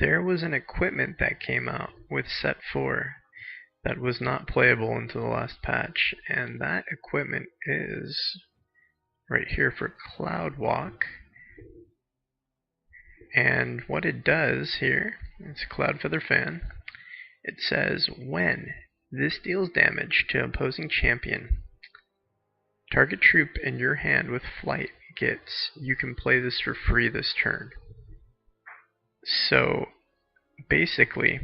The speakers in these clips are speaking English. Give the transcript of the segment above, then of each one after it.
there was an equipment that came out with set 4 that was not playable until the last patch, and that equipment is right here for CloudWalk. And what it does here, it's a Cloud Feather fan. It says when this deals damage to opposing champion, target troop in your hand with flight gets, you can play this for free this turn. So basically,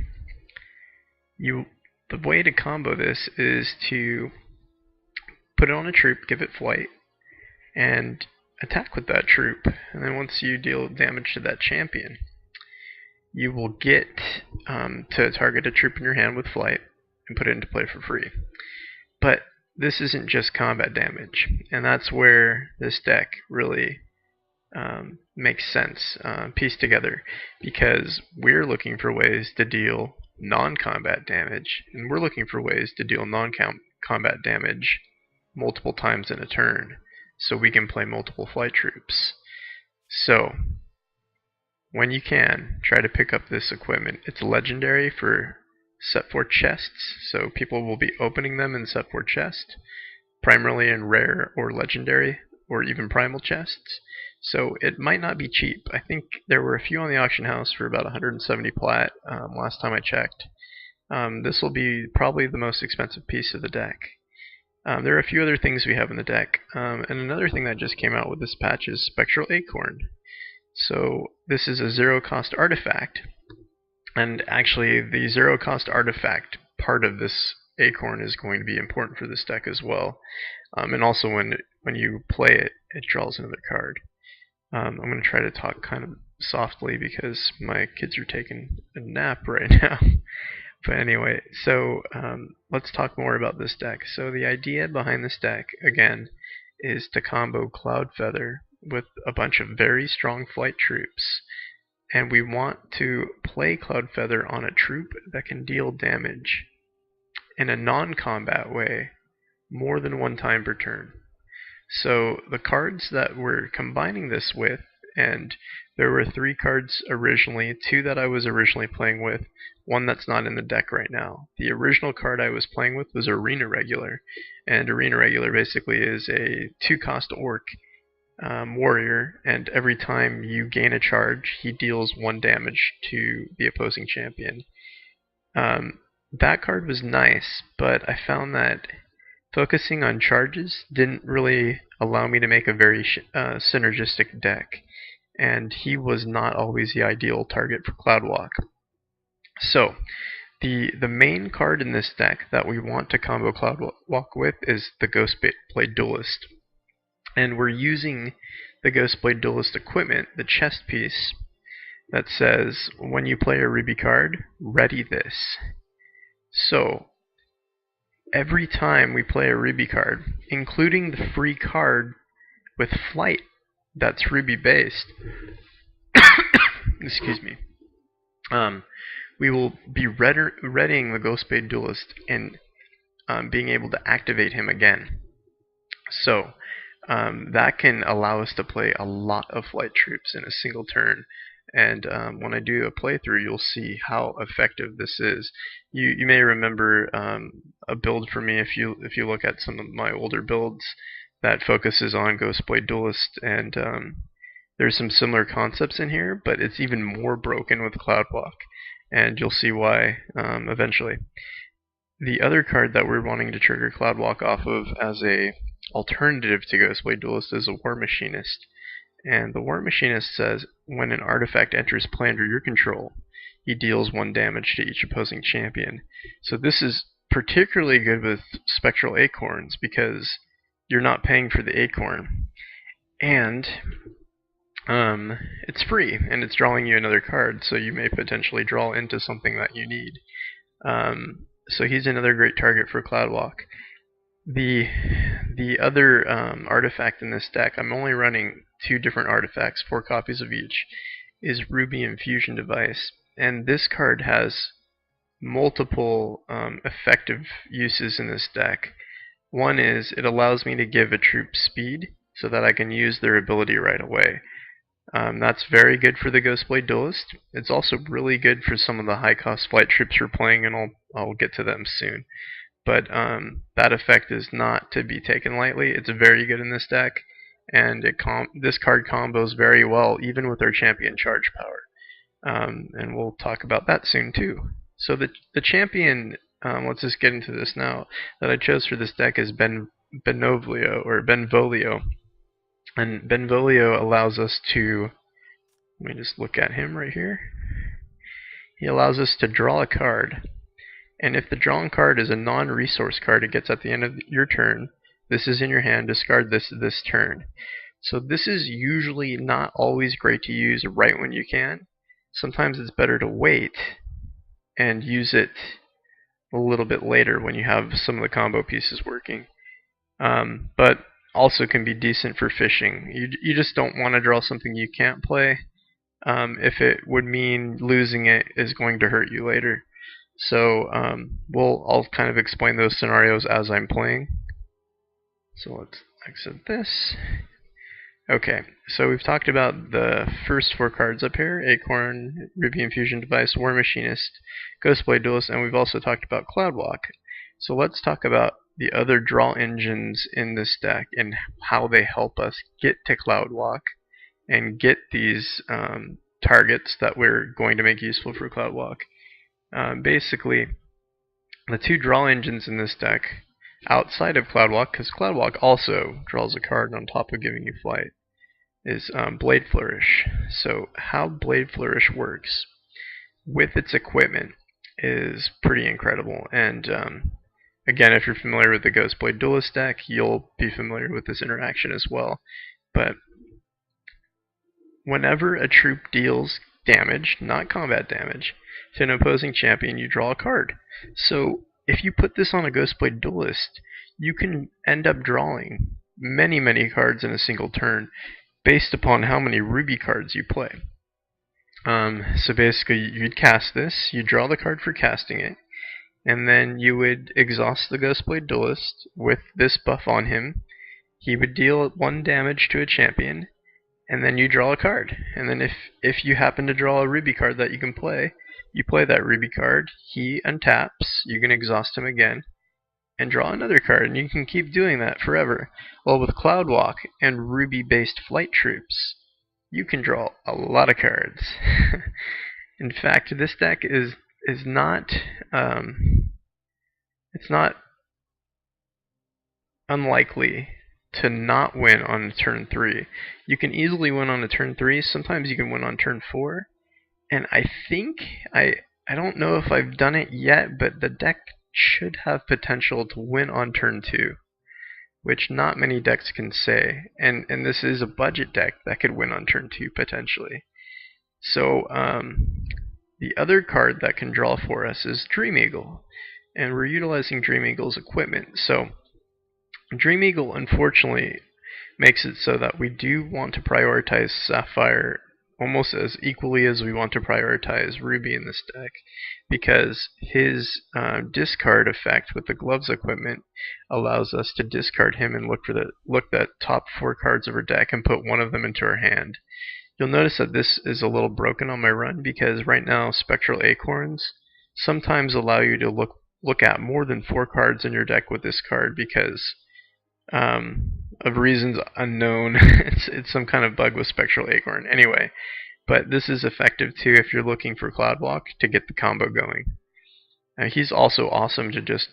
the way to combo this is to put it on a troop, give it flight, and attack with that troop. And then once you deal damage to that champion, you will get to target a troop in your hand with flight and put it into play for free. But this isn't just combat damage, and that's where this deck really makes sense pieced together, because we're looking for ways to deal non-combat damage, and we're looking for ways to deal non-combat damage multiple times in a turn, so we can play multiple flight troops. So when you can, try to pick up this equipment. It's legendary for set 4 chests, so people will be opening them in set 4 chest, primarily in rare or legendary or even primal chests. So it might not be cheap. I think there were a few on the auction house for about 170 plat last time I checked. This will be probably the most expensive piece of the deck. There are a few other things we have in the deck, and another thing that just came out with this patch is Spectral Acorn. So this is a zero-cost artifact, and actually the zero-cost artifact part of this acorn is going to be important for this deck as well. And also when you play it, it draws another card. I'm going to try to talk kind of softly because my kids are taking a nap right now. But anyway, so let's talk more about this deck. So the idea behind this deck, again, is to combo Cloud Feather with a bunch of very strong flight troops. And we want to play Cloud Feather on a troop that can deal damage in a non-combat way more than one time per turn. So the cards that we're combining this with, and there were 3 cards originally, 2 that I was originally playing with, 1 that's not in the deck right now. The original card I was playing with was Arena Regular, and Arena Regular basically is a 2-cost orc warrior, and every time you gain a charge, he deals 1 damage to the opposing champion. That card was nice, but I found that focusing on charges didn't really allow me to make a very synergistic deck, and he was not always the ideal target for CloudWalk. So the main card in this deck that we want to combo CloudWalk with is the Ghostblade Duelist. And we're using the Ghostblade Duelist equipment, the chest piece, that says when you play a Ruby card, ready this. So every time we play a Ruby card, including the free card with flight that's Ruby based, excuse me, we will be readying the Ghostblade Duelist and being able to activate him again. So that can allow us to play a lot of flight troops in a single turn. And when I do a playthrough, you'll see how effective this is. You may remember a build for me if you look at some of my older builds that focuses on Ghostblade Duelist, and there's some similar concepts in here, but it's even more broken with CloudWalk, and you'll see why eventually. The other card that we're wanting to trigger CloudWalk off of as a alternative to Ghostblade Duelist is a War Machinist. And the War Machinist says when an artifact enters play under your control, he deals 1 damage to each opposing champion. So this is particularly good with Spectral Acorns because you're not paying for the acorn. And it's free, and it's drawing you another card, so you may potentially draw into something that you need. So he's another great target for CloudWalk. The other artifact in this deck, I'm only running 2 different artifacts, 4 copies of each, is Ruby Infusion Device. And this card has multiple effective uses in this deck. One is it allows me to give a troop speed so that I can use their ability right away. That's very good for the Ghostblade Duelist. It's also really good for some of the high-cost flight troops you're playing, and I'll get to them soon. But that effect is not to be taken lightly. It's very good in this deck, and this card combos very well, even with our champion charge power. And we'll talk about that soon too. So the champion, let's just get into this now, that I chose for this deck is Benvolio, and Benvolio allows us to, let me just look at him right here. He allows us to draw a card, and if the drawn card is a non-resource card, it gets at the end of your turn. This is in your hand, discard this turn. So this is usually not always great to use right when you can. Sometimes it's better to wait and use it a little bit later when you have some of the combo pieces working. But also can be decent for fishing. You just don't want to draw something you can't play. If it would mean losing it is going to hurt you later. So I'll kind of explain those scenarios as I'm playing. So let's exit this. Okay, so we've talked about the first 4 cards up here: Acorn, Ruby Infusion Device, War Machinist, Ghostblade Duelist, and we've also talked about CloudWalker. So let's talk about the other draw engines in this deck and how they help us get to CloudWalker and get these targets that we're going to make useful for CloudWalker. Basically, the 2 draw engines in this deck, outside of CloudWalker, because CloudWalker also draws a card on top of giving you flight, is Blade Flourish. So how Blade Flourish works with its equipment is pretty incredible. And again, if you're familiar with the Ghostblade Duelist deck, you'll be familiar with this interaction as well. But whenever a troop deals damage, not combat damage, to an opposing champion, you draw a card. So if you put this on a Ghostblade Duelist, you can end up drawing many cards in a single turn based upon how many Ruby cards you play. So basically, you'd cast this, you draw the card for casting it, and then you would exhaust the Ghostblade Duelist with this buff on him. He would deal 1 damage to a champion, and then you draw a card. And then if you happen to draw a Ruby card that you can play, you play that Ruby card, he untaps, you can exhaust him again, and draw another card, and you can keep doing that forever. Well, with CloudWalker and Ruby-based flight troops, you can draw a lot of cards. In fact, this deck is not it's not unlikely to not win on turn 3. You can easily win on a turn 3. Sometimes you can win on turn 4. And I think I don't know if I've done it yet, but the deck should have potential to win on turn 2, which not many decks can say. And this is a budget deck that could win on turn 2 potentially. So the other card that can draw for us is Dream Eagle, and we're utilizing Dream Eagle's equipment. So Dream Eagle, unfortunately, makes it so that we do want to prioritize Sapphire almost as equally as we want to prioritize Ruby in this deck, because his discard effect with the gloves equipment allows us to discard him and look the top 4 cards of our deck and put 1 of them into our hand. You'll notice that this is a little broken on my run, because right now Spectral Acorns sometimes allow you to look at more than 4 cards in your deck with this card, because of reasons unknown. It's some kind of bug with Spectral Acorn. Anyway, but this is effective too if you're looking for CloudWalker to get the combo going. He's also awesome to just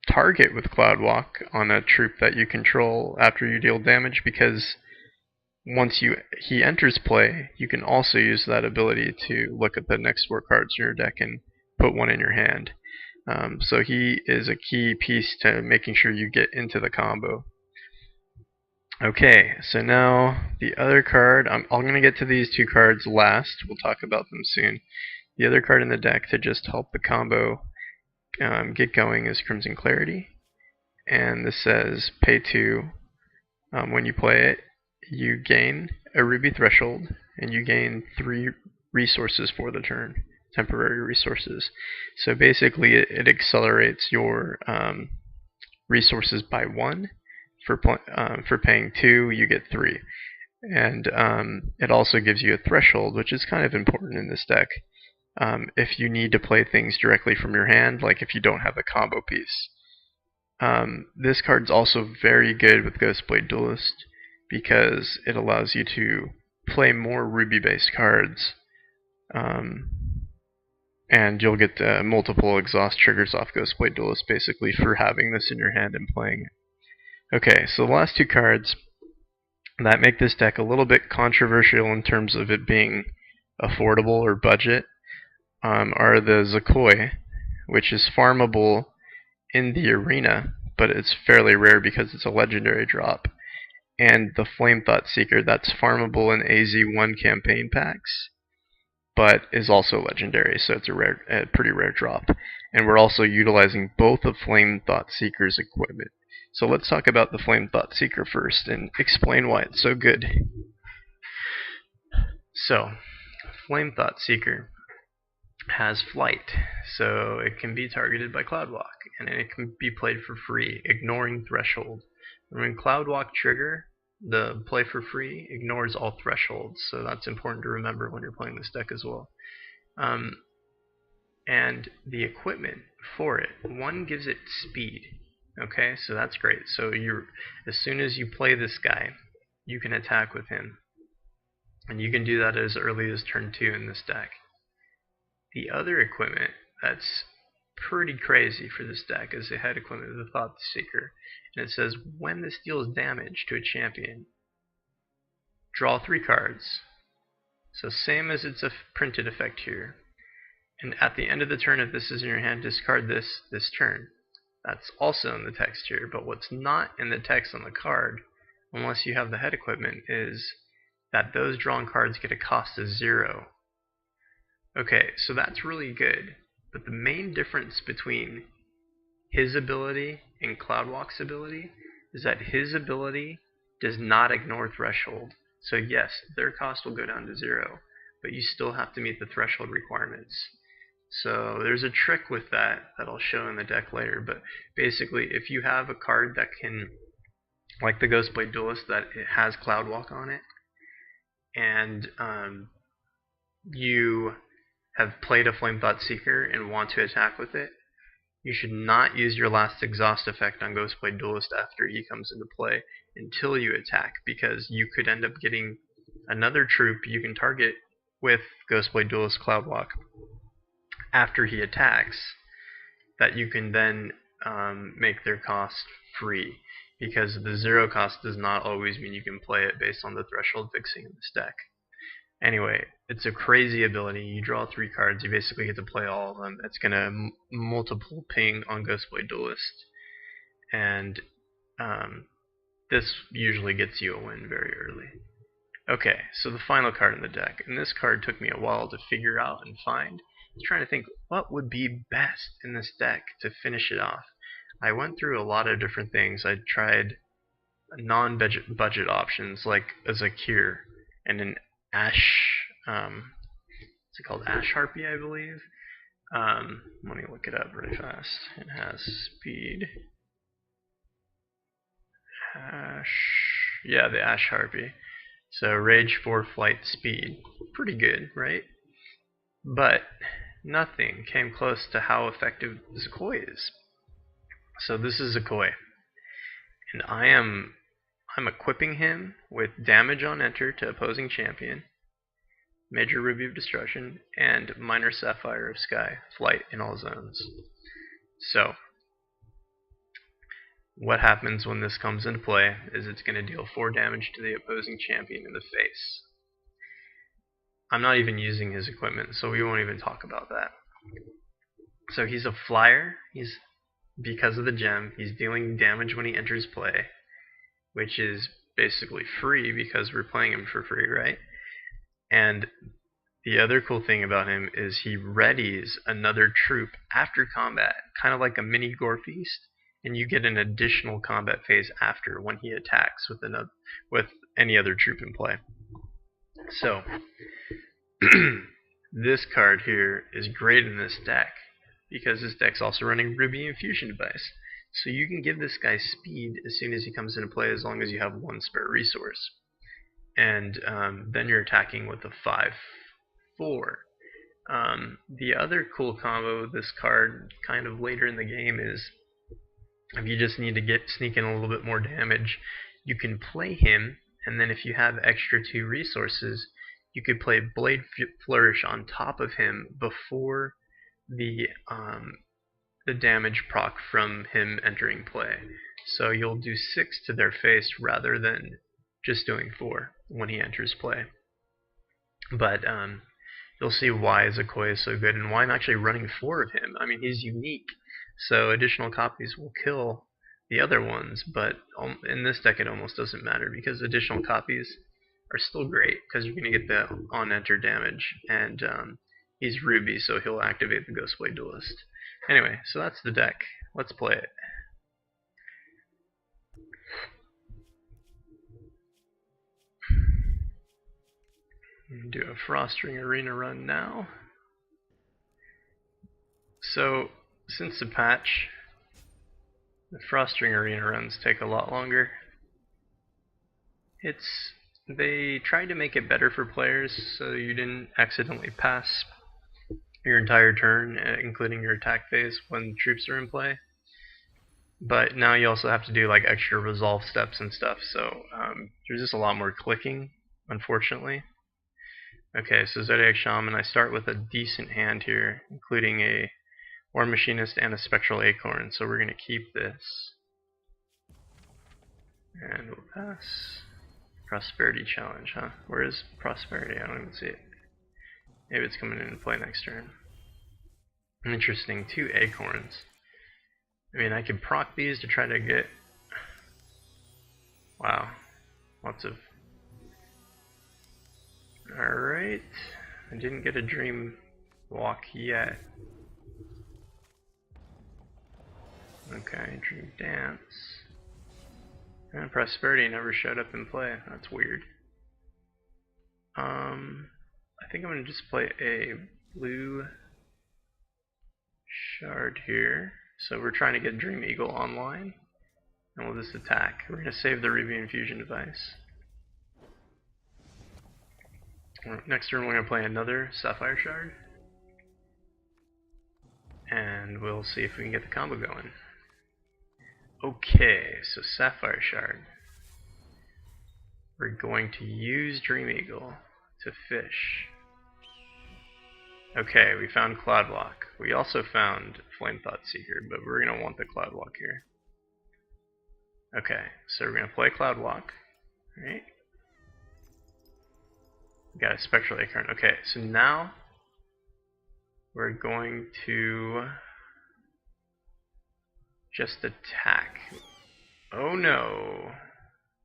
target with CloudWalker on a troop that you control after you deal damage, because once he enters play, you can also use that ability to look at the next 4 cards in your deck and put 1 in your hand. So he is a key piece to making sure you get into the combo. Okay, so now the other card, I'm going to get to these 2 cards last. We'll talk about them soon. The other card in the deck to just help the combo get going is Crimson Clarity. And this says pay 2. When you play it, you gain a Ruby Threshold, and you gain 3 resources for the turn. Temporary resources. So basically it accelerates your resources by 1. For paying 2, you get 3. And it also gives you a threshold, which is kind of important in this deck. If you need to play things directly from your hand, like if you don't have a combo piece. This card's also very good with Ghostblade Duelist because it allows you to play more ruby-based cards, and you'll get multiple exhaust triggers off Ghostblade Duelist basically for having this in your hand and playing it. Okay, so the last two cards that make this deck a little bit controversial in terms of it being affordable or budget are the Zakoi, which is farmable in the arena, but it's fairly rare because it's a legendary drop, and the Flame Thought Seeker, that's farmable in AZ1 campaign packs, but is also legendary, so it's a pretty rare drop. And we're also utilizing both of Flame Thought Seeker's equipment. So let's talk about the Flame Thought Seeker first and explain why it's so good. So, Flame Thought Seeker has flight, so it can be targeted by CloudWalk, and it can be played for free, ignoring threshold. When CloudWalk trigger, the play for free ignores all thresholds, so that's important to remember when you're playing this deck as well. And the equipment for it, one gives it speed. Okay, so that's great. So as soon as you play this guy, you can attack with him, and you can do that as early as turn 2 in this deck. The other equipment that's pretty crazy for this deck is the head equipment of the Thought Seeker, and it says when this deals damage to a champion, draw 3 cards. So same as it's a printed effect here. And at the end of the turn, if this is in your hand, discard this turn. That's also in the text here, but what's not in the text on the card, unless you have the head equipment, is that those drawn cards get a cost of 0. Okay, so that's really good, but the main difference between his ability and CloudWalk's ability is that his ability does not ignore threshold. So yes, their cost will go down to 0, but you still have to meet the threshold requirements. So there's a trick with that I'll show in the deck later, but basically if you have a card that can, like the Ghostblade Duelist, that it has CloudWalk on it, and you have played a Flame Thought Seeker and want to attack with it, you should not use your last exhaust effect on Ghostblade Duelist after he comes into play until you attack, because you could end up getting another troop you can target with Ghostblade Duelist CloudWalk after he attacks, that you can then make their cost free, because the 0 cost does not always mean you can play it based on the threshold fixing in this deck. Anyway, it's a crazy ability. You draw 3 cards, you basically get to play all of them. It's going to multiple ping on Ghostblade Duelist, and this usually gets you a win very early. Okay, so the final card in the deck, and this card took me a while to figure out and find. I was trying to think what would be best in this deck to finish it off. I went through a lot of different things. I tried non-budget options like a Zakir and an Ash, what's it called? Ash Harpy, I believe. Let me look it up really fast. It has speed. Yeah, the Ash Harpy. So Rage 4, Flight, Speed. Pretty good, right? But nothing came close to how effective Zakoi is. So this is Zakoi, and I'm equipping him with damage on enter to opposing champion, Major Ruby of Destruction, and Minor Sapphire of Sky, Flight in all zones. So what happens when this comes into play is it's going to deal 4 damage to the opposing champion in the face. I'm not even using his equipment, so we won't even talk about that. So he's a flyer. Because of the gem, he's dealing damage when he enters play, which is basically free because we're playing him for free, right? And the other cool thing about him is he readies another troop after combat, kind of like a mini Gore Feast, and you get an additional combat phase after when he attacks with any other troop in play. So this card here is great in this deck because this deck's also running Ruby Infusion Device. So you can give this guy speed as soon as he comes into play as long as you have 1 spare resource. and then you're attacking with a 5/4. The other cool combo with this card, kind of later in the game, is if you just need to sneak in a little bit more damage, you can play him, and then if you have extra 2 resources, you could play Blade Flourish on top of him before the damage proc from him entering play. So you'll do 6 to their face rather than just doing 4 when he enters play. But you'll see why Zakoi is so good and why I'm actually running 4 of him. I mean, he's unique, so additional copies will kill the other ones, but in this deck it almost doesn't matter because additional copies are still great because you're going to get the on-enter damage, and he's Ruby, so he'll activate the Ghostblade Duelist. Anyway, so that's the deck. Let's play it. Do a Frostring Arena run now. So, since the patch, the Frostring Arena runs take a lot longer. They tried to make it better for players so you didn't accidentally pass your entire turn, including your attack phase, when troops are in play. But now you also have to do like extra resolve steps and stuff, so there's just a lot more clicking, unfortunately. Okay, so Zodiac Shaman, I start with a decent hand here, including a War Machinist and a Spectral Acorn, so we're going to keep this. And we'll pass. Prosperity Challenge, huh? Where is Prosperity? I don't even see it. Maybe it's coming into play next turn. Interesting, 2 Acorns. I mean, I could proc these to try to get... Wow. Lots of... Alright. I didn't get a Dream Walk yet. Okay, Dream Dance. And Prosperity never showed up in play. That's weird. I think I'm going to just play a blue shard here. So we're trying to get Dream Eagle online. And we'll just attack. We're going to save the Ruby Infusion device. Next turn we're going to play another Sapphire Shard. And we'll see if we can get the combo going. Okay, so Sapphire Shard. We're going to use Dream Eagle to fish. Okay, we found CloudWalk. We also found Flame Thought Seeker, but we're going to want the CloudWalk here. Okay, so we're going to play CloudWalk. Alright. We got a Spectral Acorn. Okay, so now we're going to just attack. Oh no,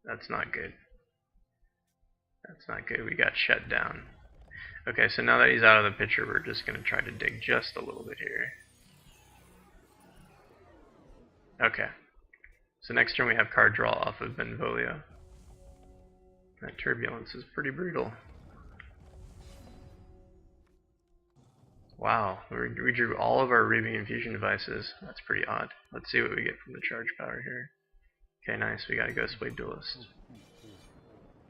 that's not good. That's not good. We got shut down. Okay, so now that he's out of the picture, we're just going to try to dig just a little bit here. Okay. So next turn we have card draw off of Benvolio. That Turbulence is pretty brutal. Wow, we drew all of our Ruby Infusion devices. That's pretty odd. Let's see what we get from the charge power here. Okay, nice. We got a Ghostblade Duelist.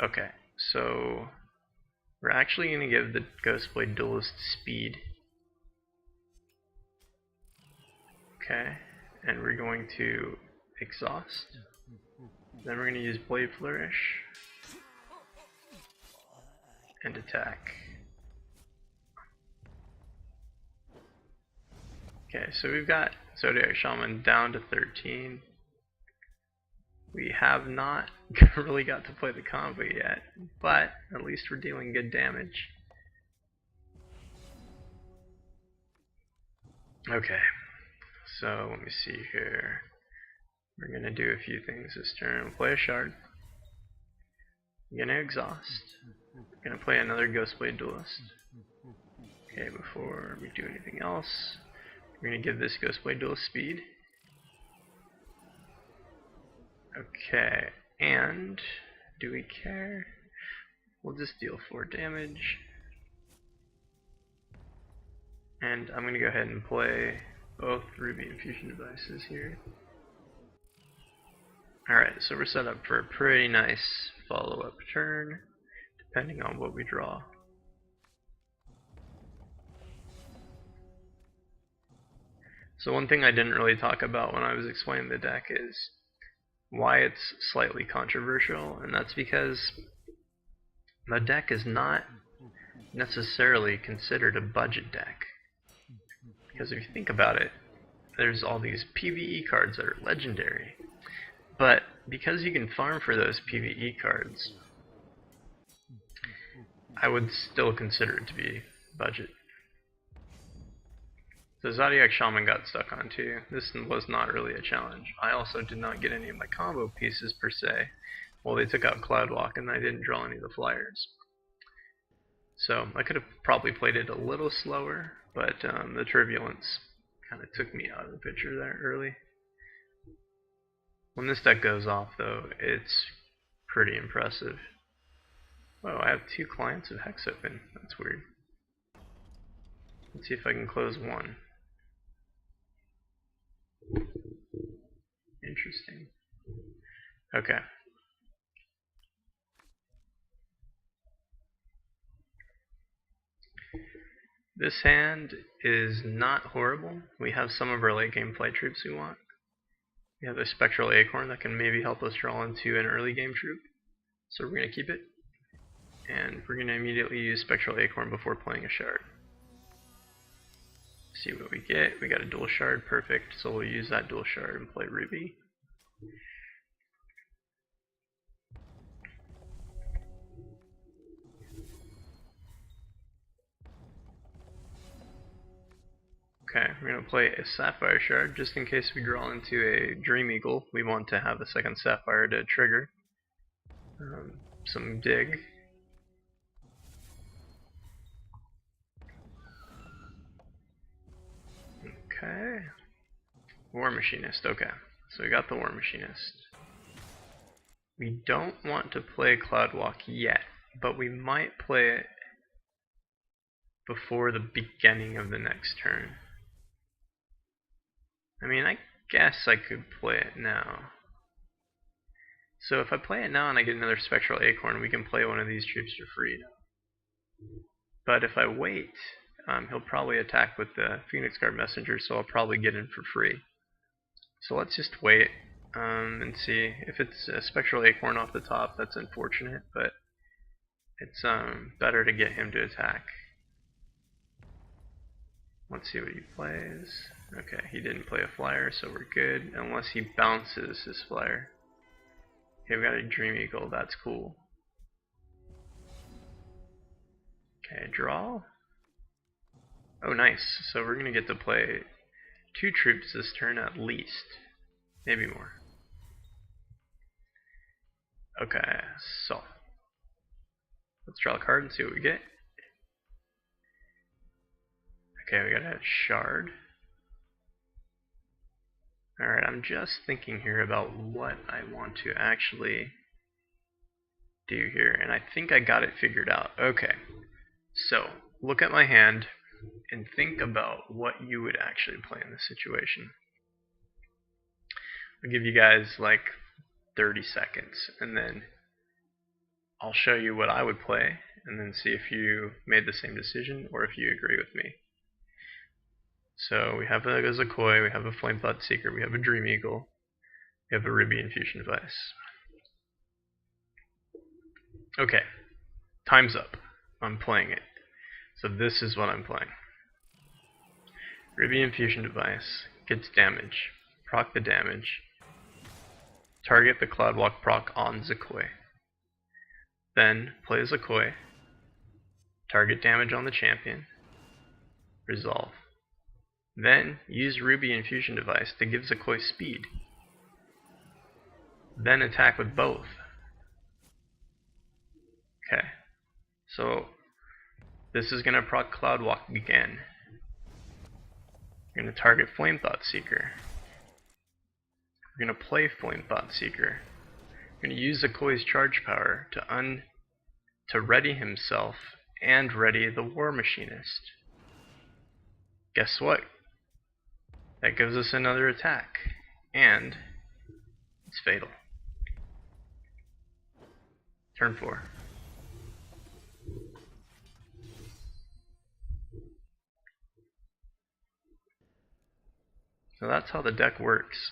Okay, so we're actually going to give the Ghostblade Duelist speed. Okay, and we're going to exhaust. Then we're going to use Blade Flourish and attack. Okay, so we've got Zodiac Shaman down to 13. We have not really got to play the combo yet, but at least we're dealing good damage. Okay, so let me see here. We're going to do a few things this turn. We'll play a shard. We're going to exhaust. We're going to play another Ghostblade Duelist. Okay, before we do anything else, we're going to give this Ghostblade Duelist speed. Okay, and do we care? We'll just deal 4 damage. And I'm going to go ahead and play both Ruby Infusion devices here. Alright, so we're set up for a pretty nice follow-up turn. depending on what we draw. So one thing I didn't really talk about when I was explaining the deck is why it's slightly controversial, and that's because the deck is not necessarily considered a budget deck. Because if you think about it, there's all these PvE cards that are legendary, but because you can farm for those PvE cards, I would still consider it to be budget. The Zodiac Shaman got stuck on too. This was not really a challenge. I also did not get any of my combo pieces per se. Well, they took out CloudWalker and I didn't draw any of the flyers. So I could have probably played it a little slower, but the turbulence kind of took me out of the picture there early. When this deck goes off though, it's pretty impressive. Whoa, I have 2 clients of HEX open. That's weird. Let's see if I can close one. Interesting. Okay. This hand is not horrible. We have some of our late game flight troops we want. We have a Spectral Acorn that can maybe help us draw into an early game troop. So we're going to keep it. And we're going to immediately use Spectral Acorn before playing a shard. See what we get. We got a dual shard, perfect. So we'll use that dual shard and play Ruby. Okay, we're going to play a Sapphire shard just in case we draw into a Dream Eagle. We want to have a second Sapphire to trigger some dig. Okay. War Machinist, okay. So we got the War Machinist. We don't want to play CloudWalk yet, but we might play it before the beginning of the next turn. I mean, I guess I could play it now. So if I play it now and I get another Spectral Acorn, we can play one of these troops for free now. But if I wait, he'll probably attack with the Phoenix Guard Messenger, so I'll probably get in for free. So let's just wait and see. If it's a Spectral Acorn off the top, that's unfortunate, but it's better to get him to attack. Let's see what he plays. Okay, he didn't play a flyer, so we're good, unless he bounces his flyer. Okay, we got a Dream Eagle, that's cool. Okay, draw. Oh, nice. So we're going to get to play 2 troops this turn at least. Maybe more. Okay, so let's draw a card and see what we get. Okay, we got a shard. Alright, I'm just thinking here about what I want to actually do here, and I think I got it figured out. Okay, so look at my hand and think about what you would actually play in this situation. I'll give you guys like 30 seconds, and then I'll show you what I would play, and then see if you made the same decision or if you agree with me. So we have a Zakoi, we have a Flame Thought Seeker, we have a Dream Eagle, we have a Ruby Infusion Device. Okay, time's up. I'm playing it. So this is what I'm playing. Ruby Infusion Device gets damage. Proc the damage. Target the CloudWalk proc on Zakoi. Then play Zakoi. Target damage on the champion. Resolve. Then use Ruby Infusion Device to give Zakoi speed. Then attack with both. Okay. So this is going to proc CloudWalk again. We're going to target Flame Thought Seeker. We're going to play Flame Thought Seeker. We're going to use Zakoi's charge power to ready himself and ready the War Machinist. Guess what? That gives us another attack, and it's fatal. Turn 4. So that's how the deck works.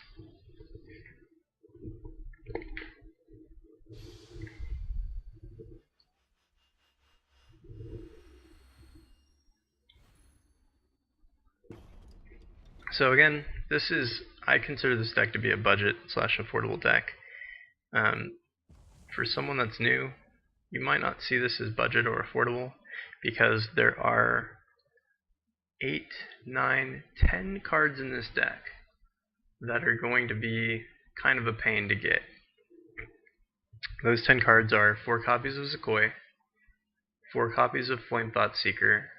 So again, I consider this deck to be a budget / affordable deck. For someone that's new, you might not see this as budget or affordable because there are 8, 9, 10 cards in this deck that are going to be kind of a pain to get. Those 10 cards are 4 copies of Zakoi, 4 copies of Flame Thought Seeker,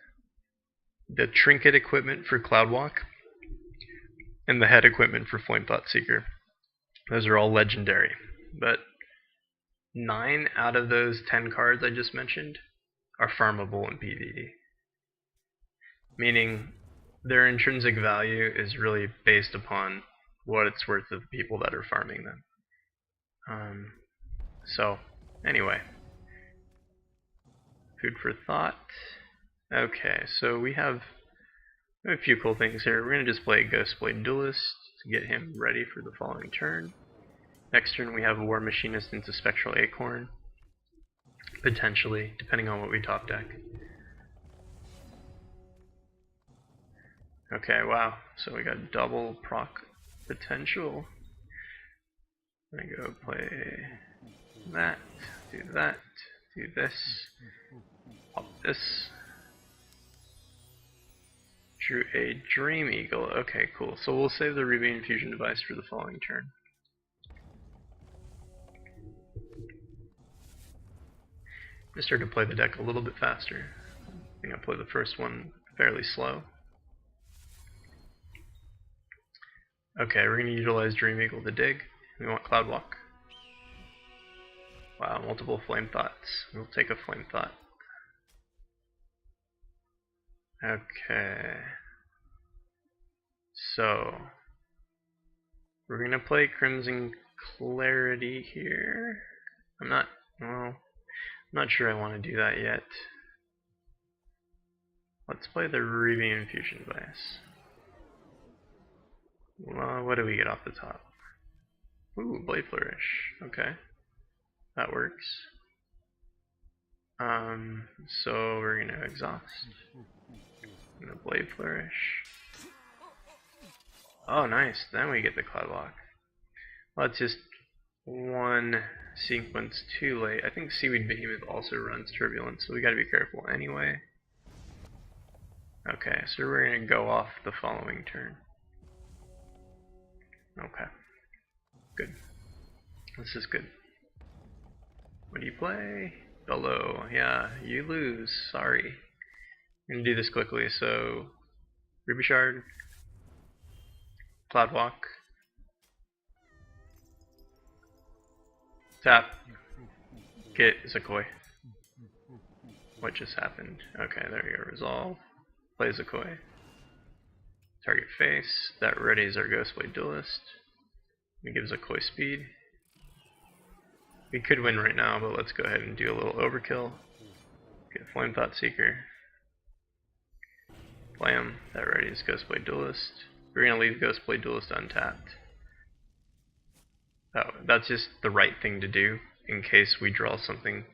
the trinket equipment for CloudWalker, and the head equipment for Flame Thought Seeker. Those are all legendary, but 9 out of those 10 cards I just mentioned are farmable in PvE. Meaning their intrinsic value is really based upon what it's worth to the people that are farming them. So, anyway. Food for thought. Okay, so we have a few cool things here. We're going to just play Ghostblade Duelist to get him ready for the following turn. Next turn we have a War Machinist into Spectral Acorn. Potentially, depending on what we top deck. Okay, wow. So we got double proc potential. I'm gonna go play that, do this, pop this. Drew a Dream Eagle. Okay, cool. So we'll save the Ruby Infusion device for the following turn. I'm gonna start to play the deck a little bit faster. I think I'll play the first one fairly slow. Okay, we're going to utilize Dream Eagle to dig. We want CloudWalker. Wow, multiple Flame Thoughts. We'll take a Flame Thought. Okay. So, we're going to play Crimson Clarity here. I'm not sure I want to do that yet. Let's play the Ruby Infusion device. Well, what do we get off the top? Ooh, Blade Flourish. Okay. That works. So we're gonna exhaust. And a Blade Flourish. Oh, nice. Then we get the CloudWalker. Well, it's just one sequence too late. I think Seaweed Behemoth also runs Turbulence, so we gotta be careful anyway. Okay, so we're gonna go off the following turn. Okay. Good. This is good. What do you play? Bellow. Yeah, you lose. Sorry. I'm gonna do this quickly. So, Ruby Shard, CloudWalker, tap, get Zakoi. What just happened? Okay, there we go. Resolve. Play Zakoi. Target face. That readies our Ghostblade Duelist. It gives Zakoi speed. We could win right now, but let's go ahead and do a little overkill. Get Flame Thought Seeker. Play him. That readies Ghostblade Duelist. We're going to leave Ghostblade Duelist untapped. That's just the right thing to do in case we draw something.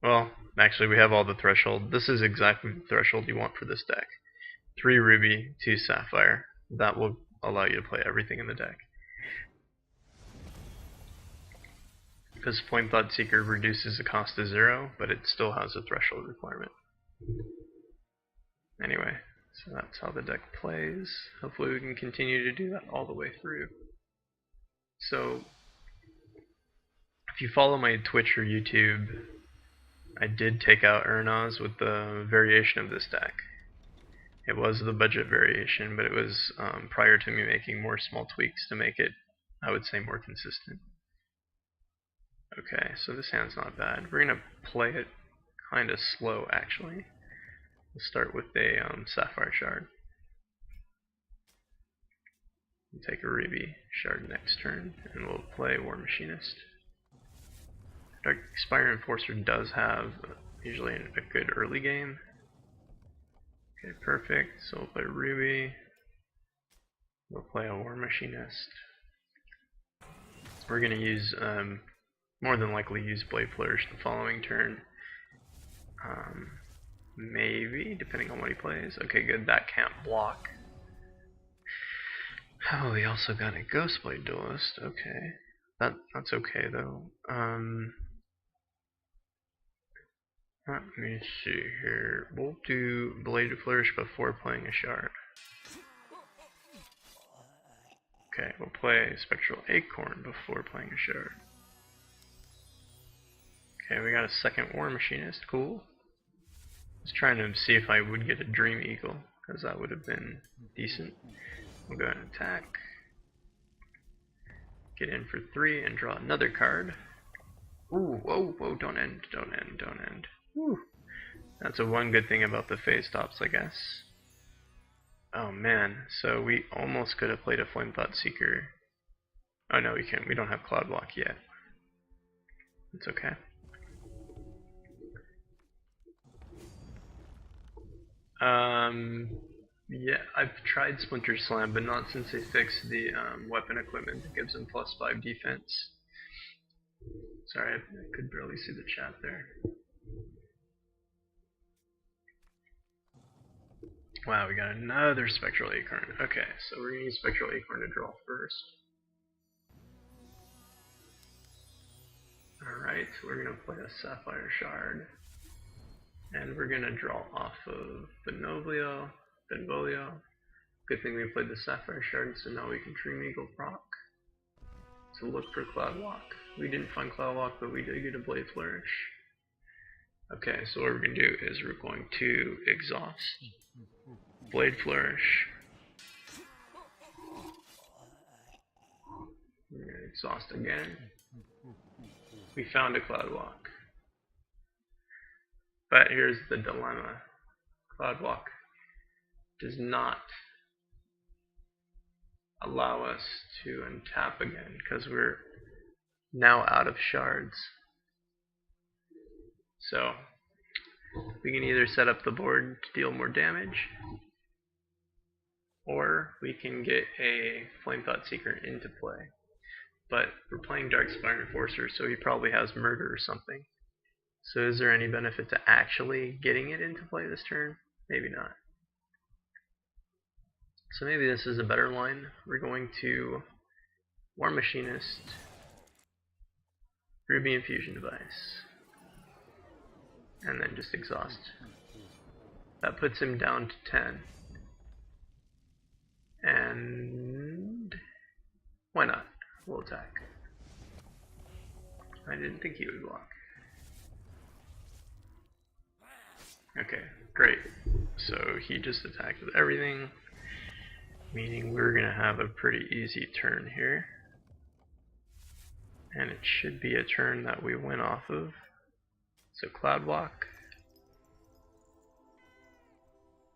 Well, actually we have all the threshold. This is exactly the threshold you want for this deck. 3 Ruby, 2 Sapphire. That will allow you to play everything in the deck. Because Flame Thought Seeker reduces the cost to 0, but it still has a threshold requirement. Anyway, so that's how the deck plays. Hopefully we can continue to do that all the way through. So, if you follow my Twitch or YouTube, I did take out Urnaz with the variation of this deck. It was the budget variation, but it was prior to me making more small tweaks to make it, I would say, more consistent. Okay, so this hand's not bad. We're going to play it kind of slow, actually. We'll start with a Sapphire Shard. We'll take a Ruby Shard next turn, and we'll play War Machinist. Dark Spire Enforcer does have usually a good early game. Okay, perfect. So we'll play Ruby. We'll play a War Machinist. We're gonna use, more than likely use Blade Flourish the following turn. Maybe, depending on what he plays. Okay, good, that can't block. Oh, he also got a Ghostblade Duelist, okay. That's okay though. Let me see here. We'll do Blade Flourish before playing a shard. Okay, we'll play Spectral Acorn before playing a shard. Okay, we got a second War Machinist, cool. I was trying to see if I would get a Dream Eagle, because that would have been decent. We'll go ahead and attack. Get in for 3 and draw another card. Ooh, whoa, whoa, don't end. Woo. That's a one good thing about the phase stops, I guess. Oh man, so we almost could have played a Flame Thought Seeker. Oh no, we can't. We don't have CloudWalk yet. It's okay. Yeah, I've tried Splinter Slam, but not since they fixed the weapon equipment that gives them +5 defense. Sorry, I could barely see the chat there. Wow, we got another Spectral Acorn. Okay, so we're going to use Spectral Acorn to draw first. Alright, we're going to play a Sapphire Shard. And we're going to draw off of Benvolio. Good thing we played the Sapphire Shard, so now we can Dream Eagle proc. So look for CloudWalk. We didn't find CloudWalk, but we did get a Blade Flourish. Okay, so what we're going to do is we're going to exhaust. Blade Flourish. We're going to exhaust again. We found a CloudWalk. But here's the dilemma. CloudWalk does not allow us to untap again because we're now out of shards. So we can either set up the board to deal more damage, or we can get a Flame Thought Seeker into play. But we're playing Darkspire Enforcer, so he probably has Murder or something. So is there any benefit to actually getting it into play this turn? Maybe not. So maybe this is a better line. We're going to War Machinist, Ruby Infusion Device, and then just exhaust. That puts him down to 10. And why not? We'll attack. I didn't think he would block. Okay, great. So he just attacked with everything, meaning we're going to have a pretty easy turn here. And it should be a turn that we win off of. So CloudWalk.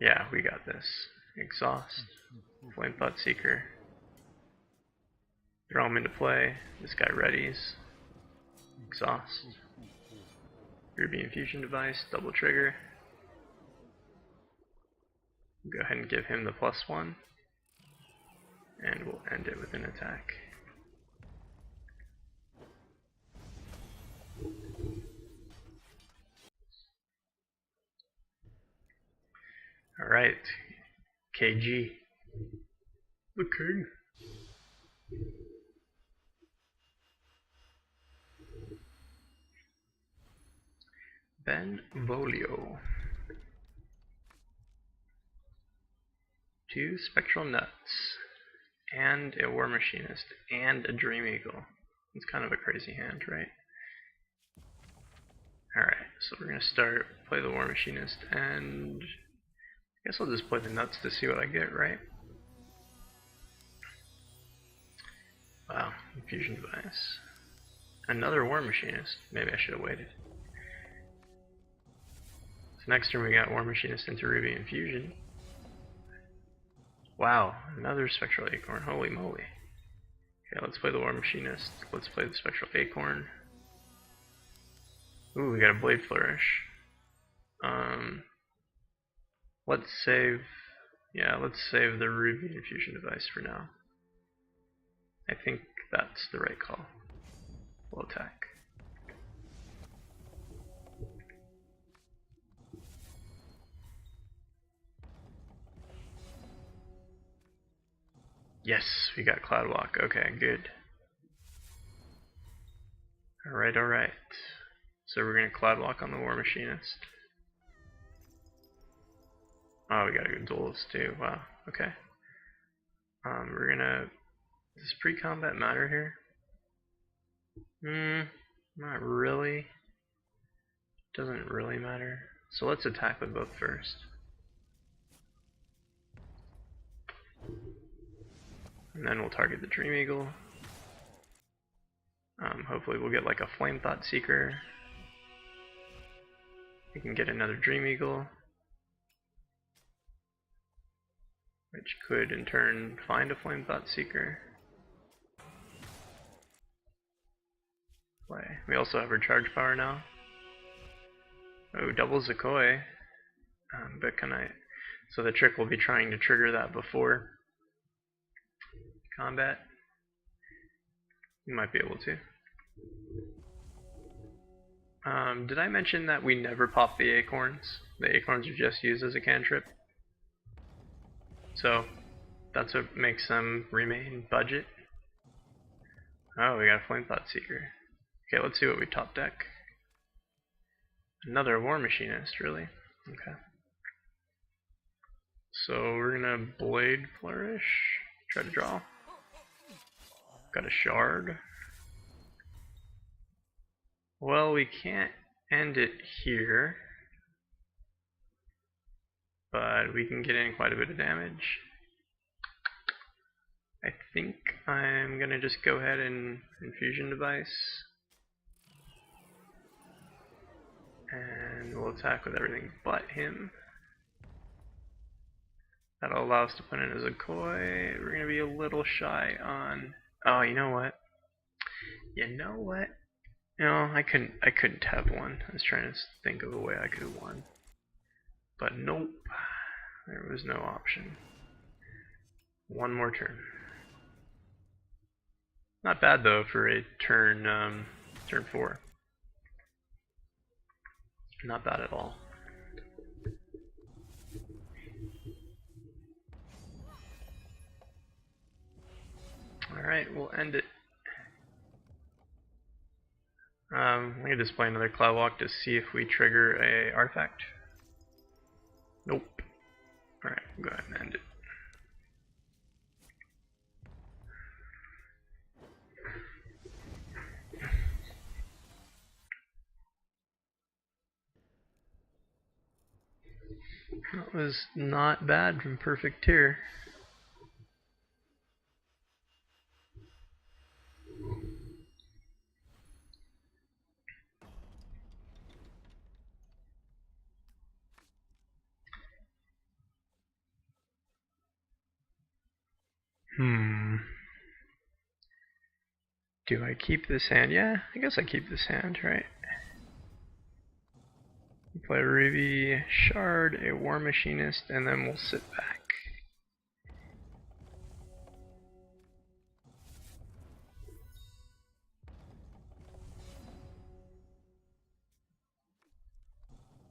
Yeah, we got this. Exhaust. Flame Thought Seeker. Draw him into play. This guy readies. Exhaust. Ruby Infusion Device. Double trigger. Go ahead and give him the +1. And we'll end it with an attack. Alright. KG. The king. Benvolio. 2 Spectral Nuts. And a War Machinist. And a Dream Eagle. It's kind of a crazy hand, right? Alright, so we're going to start, play the War Machinist, and I guess I'll just play the Nuts to see what I get, right? Wow, Infusion Device. Another War Machinist. Maybe I should have waited. So next turn we got War Machinist into Ruby Infusion. Wow, another Spectral Acorn. Holy moly. Okay, let's play the War Machinist. Let's play the Spectral Acorn. Ooh, we got a Blade Flourish. Let's save Yeah, let's save the Ruby infusion device for now. I think that's the right call. We'll attack. Yes, we got CloudWalk. Okay, good. Alright, alright. So we're gonna CloudWalk on the War Machinist. Oh, we got a good duelist too. Wow, okay. We're gonna... Does pre-combat matter here? Not really. Doesn't really matter. So let's attack with both first. And then we'll target the Dream Eagle. Hopefully we'll get like a Flame Thought Seeker. We can get another Dream Eagle, which could in turn find a Flame Thought Seeker. Play. We also have our charge power now. Oh, double Zakoi. But can I... So the trick will be trying to trigger that before combat. You might be able to. Did I mention that we never pop the acorns? The acorns are just used as a cantrip. So that's what makes them remain budget. Oh, we got a Flame Thought Seeker. Okay, let's see what we top deck. Another War Machinist, really? Okay. So we're gonna Blade Flourish. Try to draw. Got a Shard. Well, we can't end it here, but we can get in quite a bit of damage. I think I'm gonna just go ahead and infusion device, and we'll attack with everything but him. That'll allow us to put in a Zakoi. We're gonna be a little shy on... Oh, you know what? No, I couldn't have one. I was trying to think of a way I could have won. But nope. There was no option. One more turn. Not bad though for a turn 4. Not bad at all. Alright, we'll end it. I'm going to display another CloudWalk to see if we trigger a artifact. Nope. Alright, go ahead and end it. That was not bad from Perfect Tier. Do I keep this hand? Yeah, I guess I keep this hand, right? Play a Ruby, Shard, a War Machinist, and then we'll sit back.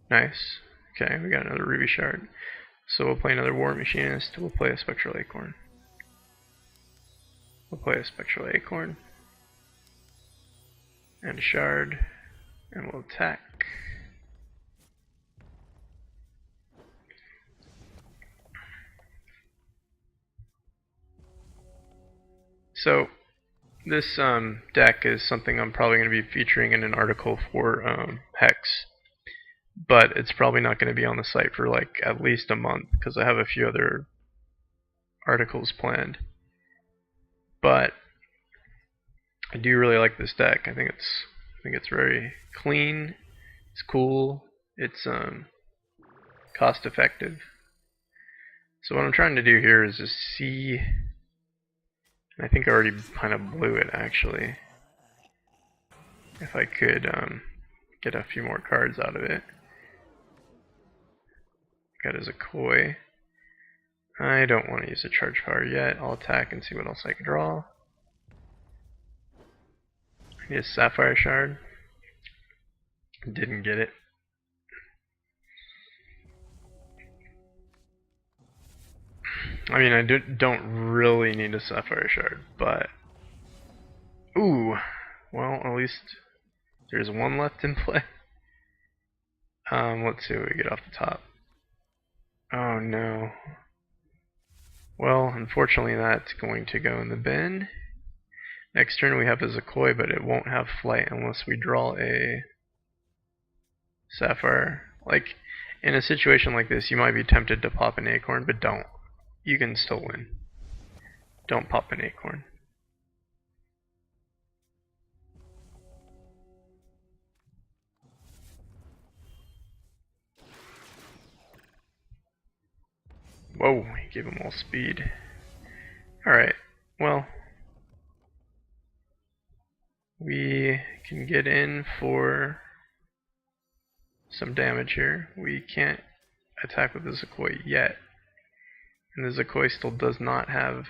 Nice. Okay, we got another Ruby Shard. So we'll play another War Machinist, we'll play a Spectral Acorn. We'll play a Spectral Acorn. And a Shard. And we'll attack. So, this deck is something I'm probably going to be featuring in an article for HEX. But it's probably not going to be on the site for like at least a month, because I have a few other articles planned. But I do really like this deck. I think it's very clean. It's cool. It's cost effective. So what I'm trying to do here is just see. I think I already kind of blew it actually. If I could get a few more cards out of it. Got as a koi. I don't want to use a charge power yet. I'll attack and see what else I can draw. I need a Sapphire Shard. Didn't get it. I mean, I don't really need a Sapphire Shard, but... Ooh! Well, at least there's one left in play. Let's see what we get off the top. Oh no. Well, unfortunately that's going to go in the bin. Next turn we have a Zakoi, but it won't have flight unless we draw a Sapphire. Like, in a situation like this, you might be tempted to pop an Acorn, but don't. You can still win. Don't pop an Acorn. Whoa, he gave him all speed. Alright, well, we can get in for some damage here. We can't attack with the Zakoi yet. And the Zakoi still does not have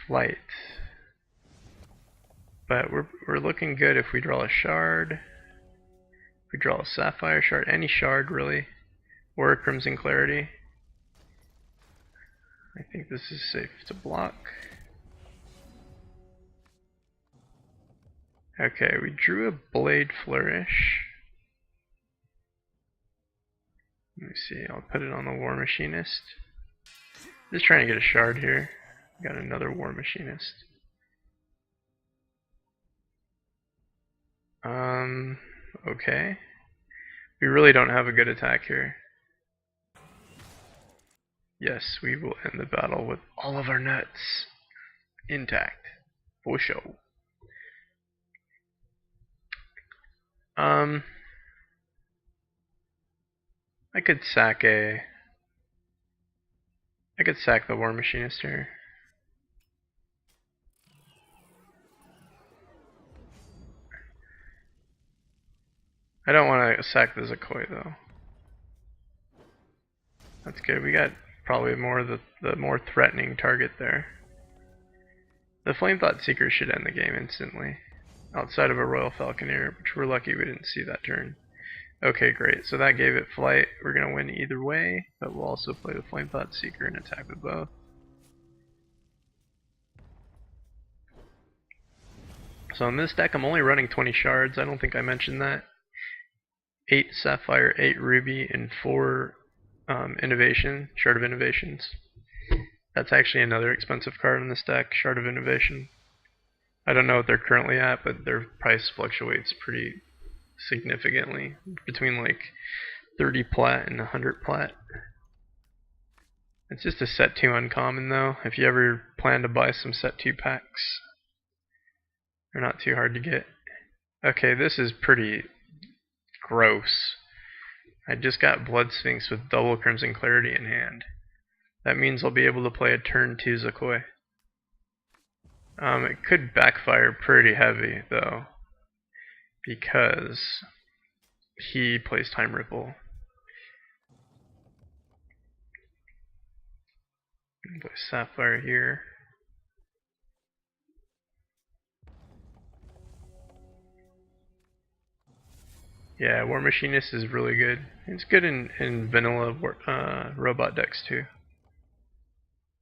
flight. But we're looking good if we draw a Shard. If we draw a Sapphire Shard, any Shard really. Or a Crimson Clarity. I think this is safe to block. Okay, we drew a Blade Flourish. Let me see, I'll put it on the War Machinist. Just trying to get a Shard here. Got another War Machinist. Okay. We really don't have a good attack here. Yes, we will end the battle with all of our nuts intact. For sure. I could sack the War Machinist here. I don't want to sack the Zakoi though. That's good. We got probably more the more threatening target there. The Flame Thought Seeker should end the game instantly. Outside of a Royal Falconeer, which we're lucky we didn't see that turn. Okay, great. So that gave it flight. We're going to win either way, but we'll also play the Flame Thought Seeker and attack with both. So in this deck I'm only running 20 shards. I don't think I mentioned that. 8 Sapphire, 8 Ruby, and 4 Innovation, Shard of Innovations. That's actually another expensive card in this deck, Shard of Innovation. I don't know what they're currently at, but their price fluctuates pretty significantly, between like 30 plat and 100 plat. It's just a set 2 uncommon though. If you ever plan to buy some set 2 packs, they're not too hard to get. Okay, this is pretty gross. I just got Blood Sphinx with double Crimson Clarity in hand. That means I'll be able to play a turn 2 Zakoi. It could backfire pretty heavy though, because he plays Time Ripple. Play Sapphire here. Yeah, War Machinist is really good. It's good in vanilla robot decks too.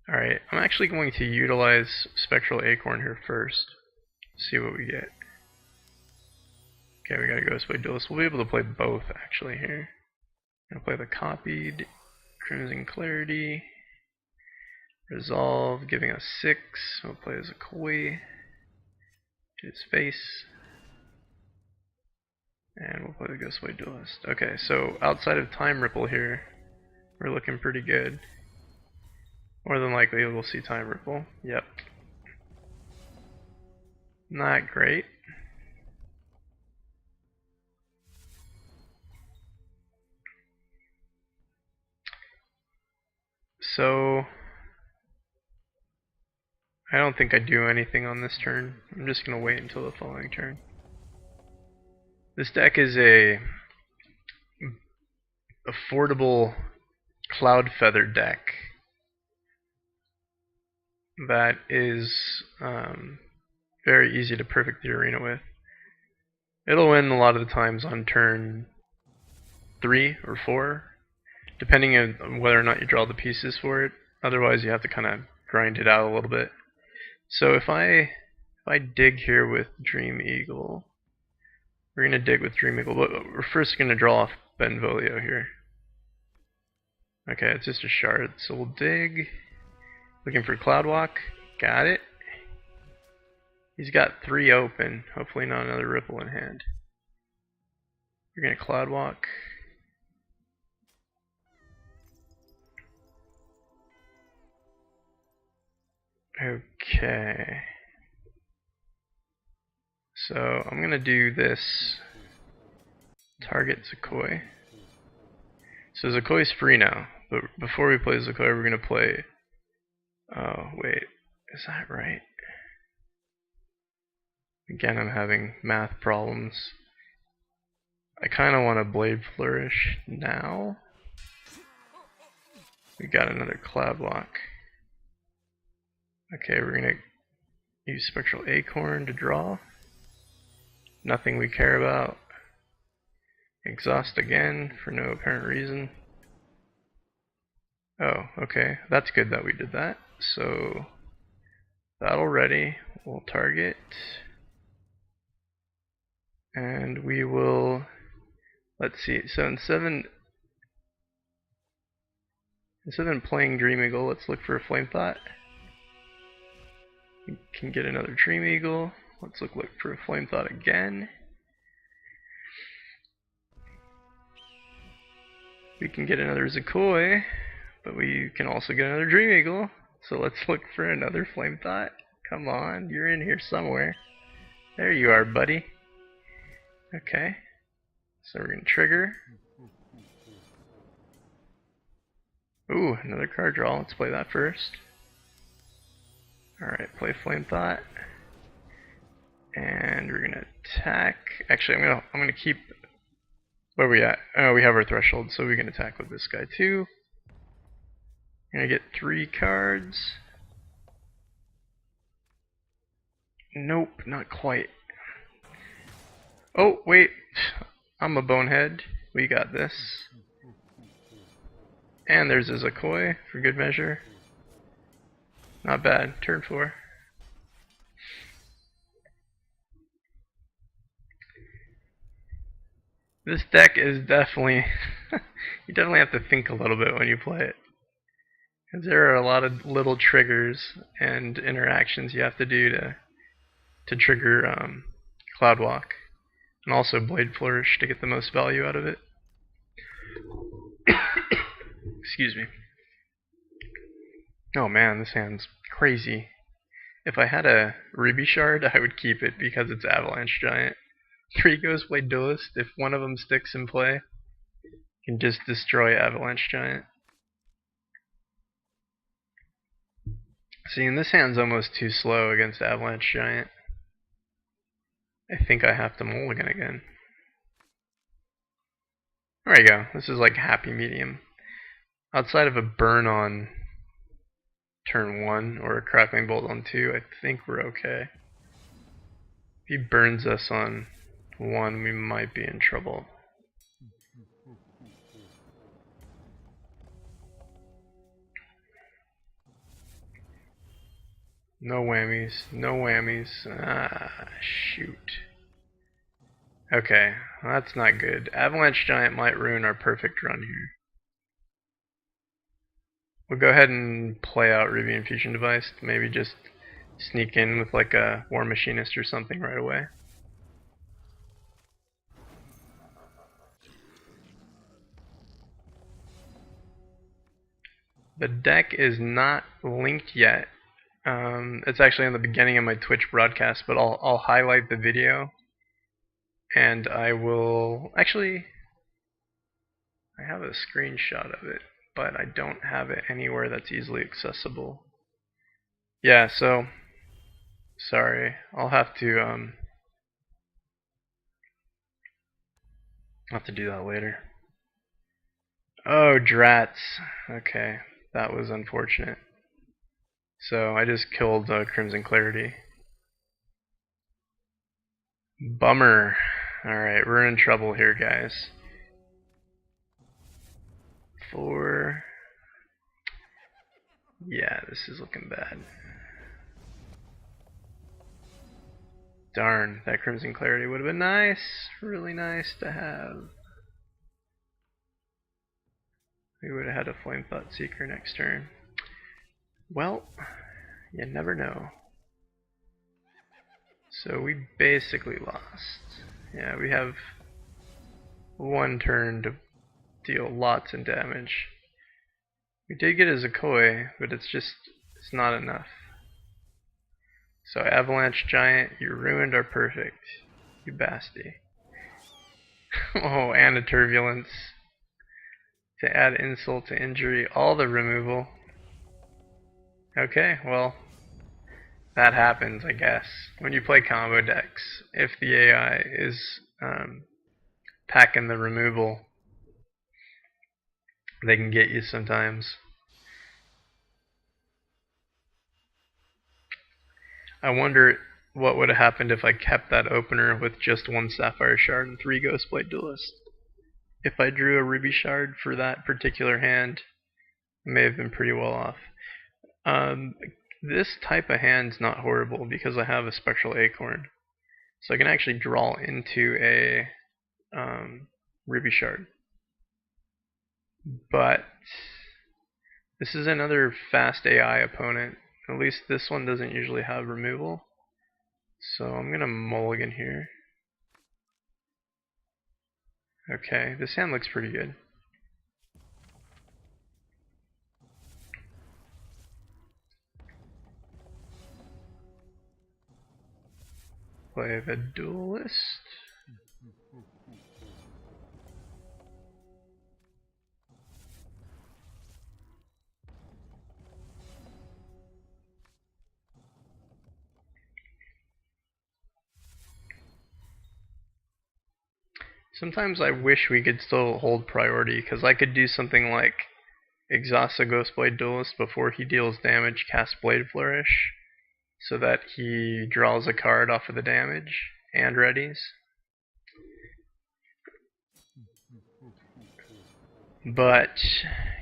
Alright, I'm actually going to utilize Spectral Acorn here first. See what we get. Okay, we got a Ghostblade Duelist. We'll be able to play both actually here. I'm going to play the copied Crimson Clarity. Resolve, giving us 6. We'll play as a Koi. To his face. And we'll play the Ghostblade Duelist. Okay, so outside of Time Ripple here, we're looking pretty good. More than likely we'll see Time Ripple. Yep. Not great. So I don't think I do anything on this turn. I'm just gonna wait until the following turn. This deck is a affordable Cloud Feather deck that is very easy to perfect the arena with. It'll win a lot of the times on turn 3 or 4, depending on whether or not you draw the pieces for it. Otherwise, you have to kind of grind it out a little bit. So if I dig here with Dream Eagle, we're going to dig with Dream Eagle, but we're first going to draw off Benvolio here. Okay, it's just a shard, so we'll dig. Looking for CloudWalk. Got it. He's got 3 open. Hopefully not another Ripple in hand. We're going to CloudWalk. Okay. So I'm going to do this. Target Zakoi. So Zakoi's free now. But before we play Zakoi, we're going to play... Oh, wait. Is that right? Again, I'm having math problems. I kind of want to Blade Flourish now. We got another CloudWalk. Okay, we're going to use Spectral Acorn to draw. Nothing we care about. Exhaust again for no apparent reason. Oh, okay. That's good that we did that. So, battle ready. We'll target. And we will... Let's see. So instead of playing Dream Eagle, let's look for a Flame Thought. We can get another Dream Eagle. Let's look for a Flame Thought again. We can get another Zakoi, but we can also get another Dream Eagle. So let's look for another Flame Thought. Come on, you're in here somewhere. There you are, buddy. Okay. So we're going to trigger. Ooh, another card draw. Let's play that first. Alright, play Flame Thought. And we're going to attack. Actually, I'm going to keep... Where are we at? Oh, we have our threshold, so we can attack with this guy too. We're going to get 3 cards. Nope, not quite. Oh, wait. I'm a bonehead. We got this. And there's a Zakoi for good measure. Not bad. Turn 4. This deck is definitely... you definitely have to think a little bit when you play it. Because there are a lot of little triggers and interactions you have to do to trigger CloudWalk. And also Blade Flourish to get the most value out of it. Excuse me. Oh man, this hand's crazy. If I had a Ruby Shard, I would keep it because it's Avalanche Giant. 3 Ghostblade Duelist, if one of them sticks in play, you can just destroy Avalanche Giant. See, and this hand's almost too slow against Avalanche Giant. I think I have to mulligan again. There you go. This is like happy medium. Outside of a burn on turn 1 or a crackling bolt on 2, I think we're okay. If he burns us on 1, we might be in trouble. No whammies, no whammies. Ah, shoot. Okay, well, that's not good. Avalanche Giant might ruin our perfect run here. We'll go ahead and play out Ruby Infusion Device. Maybe just sneak in with like a War Machinist or something right away. The deck is not linked yet. It's actually in the beginning of my Twitch broadcast, but I'll highlight the video, and I will actually. I have a screenshot of it, but I don't have it anywhere that's easily accessible. Yeah, so sorry, I'll have to do that later. Oh, drats. Okay, that was unfortunate. So I just killed Crimson Clarity. Bummer. Alright, we're in trouble here, guys. 4. Yeah, this is looking bad. Darn, that Crimson Clarity would have been nice. Really nice to have. We would have had a Flame Thought Seeker next turn. Well, you never know. So we basically lost. Yeah, we have one turn to deal lots of damage. We did get a Zakoi, but it's not enough. So Avalanche Giant, you ruined our perfect. You bastard. Oh, and a Turbulence. To add insult to injury, all the removal. Okay, well, that happens, I guess. When you play combo decks, if the AI is packing the removal, they can get you sometimes. I wonder what would have happened if I kept that opener with just 1 Sapphire Shard and 3 Ghostblade Duelist. If I drew a Ruby Shard for that particular hand, I may have been pretty well off. This type of hand's not horrible because I have a Spectral Acorn. So I can actually draw into a Ruby Shard. But this is another fast AI opponent. At least this one doesn't usually have removal. So I'm going to mulligan here. Okay, this hand looks pretty good. Play the Duelist. Sometimes I wish we could still hold priority, because I could do something like exhaust a Ghostblade Duelist before he deals damage, cast Blade Flourish, so that he draws a card off of the damage and readies. But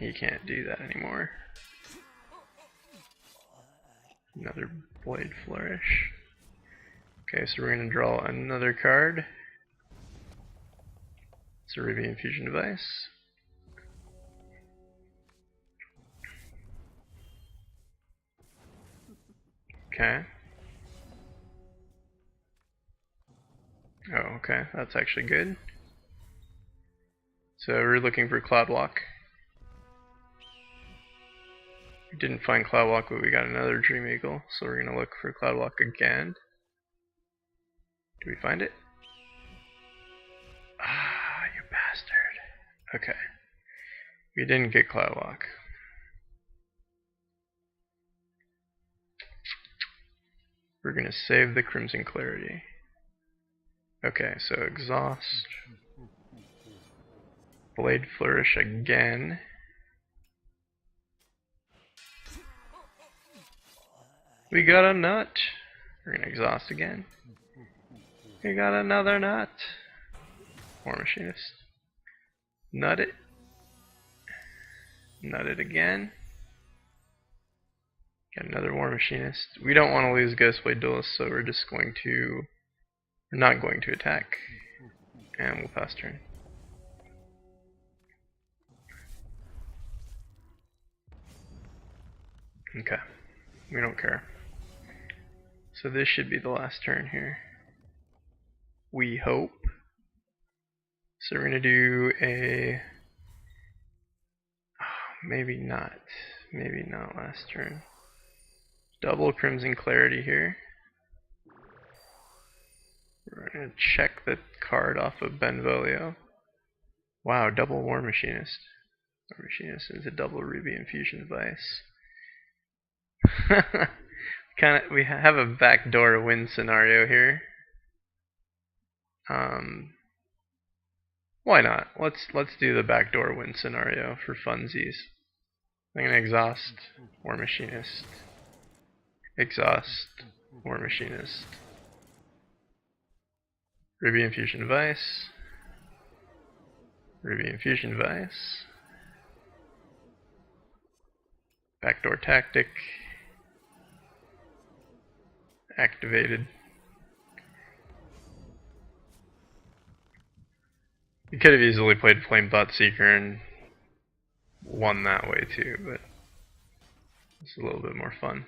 you can't do that anymore. Another Blade Flourish. Okay, so we're going to draw another card. It's a Ruby Infusion Device. Okay. Oh, okay, that's actually good. So we're looking for CloudWalk. We didn't find CloudWalk, but we got another Dream Eagle, so we're going to look for CloudWalk again. Do we find it? Ah, you bastard. Okay. We didn't get CloudWalk. We're going to save the Crimson Clarity. Okay, so exhaust. Blade Flourish again. We got a nut. We're going to exhaust again. We got another nut. War Machinist. Nut it. Nut it again. Got another War Machinist. We don't want to lose Ghostblade Duelist, so we're not going to attack. And we'll pass turn. Okay. We don't care. So this should be the last turn here. We hope. So we're going to do a... maybe not. Maybe not last turn. Double Crimson Clarity here. We're going to check the card off of Benvolio. Wow, double War Machinist. War Machinist is a double Ruby Infusion Device. We have a backdoor win scenario here. Why not? Let's do the backdoor win scenario for funsies. I'm gonna exhaust War Machinist. Exhaust War Machinist. Ruby Infusion Device. Ruby Infusion Device. Backdoor Tactic. Activated. You could have easily played Flame Thought Seeker and won that way too, but it's a little bit more fun.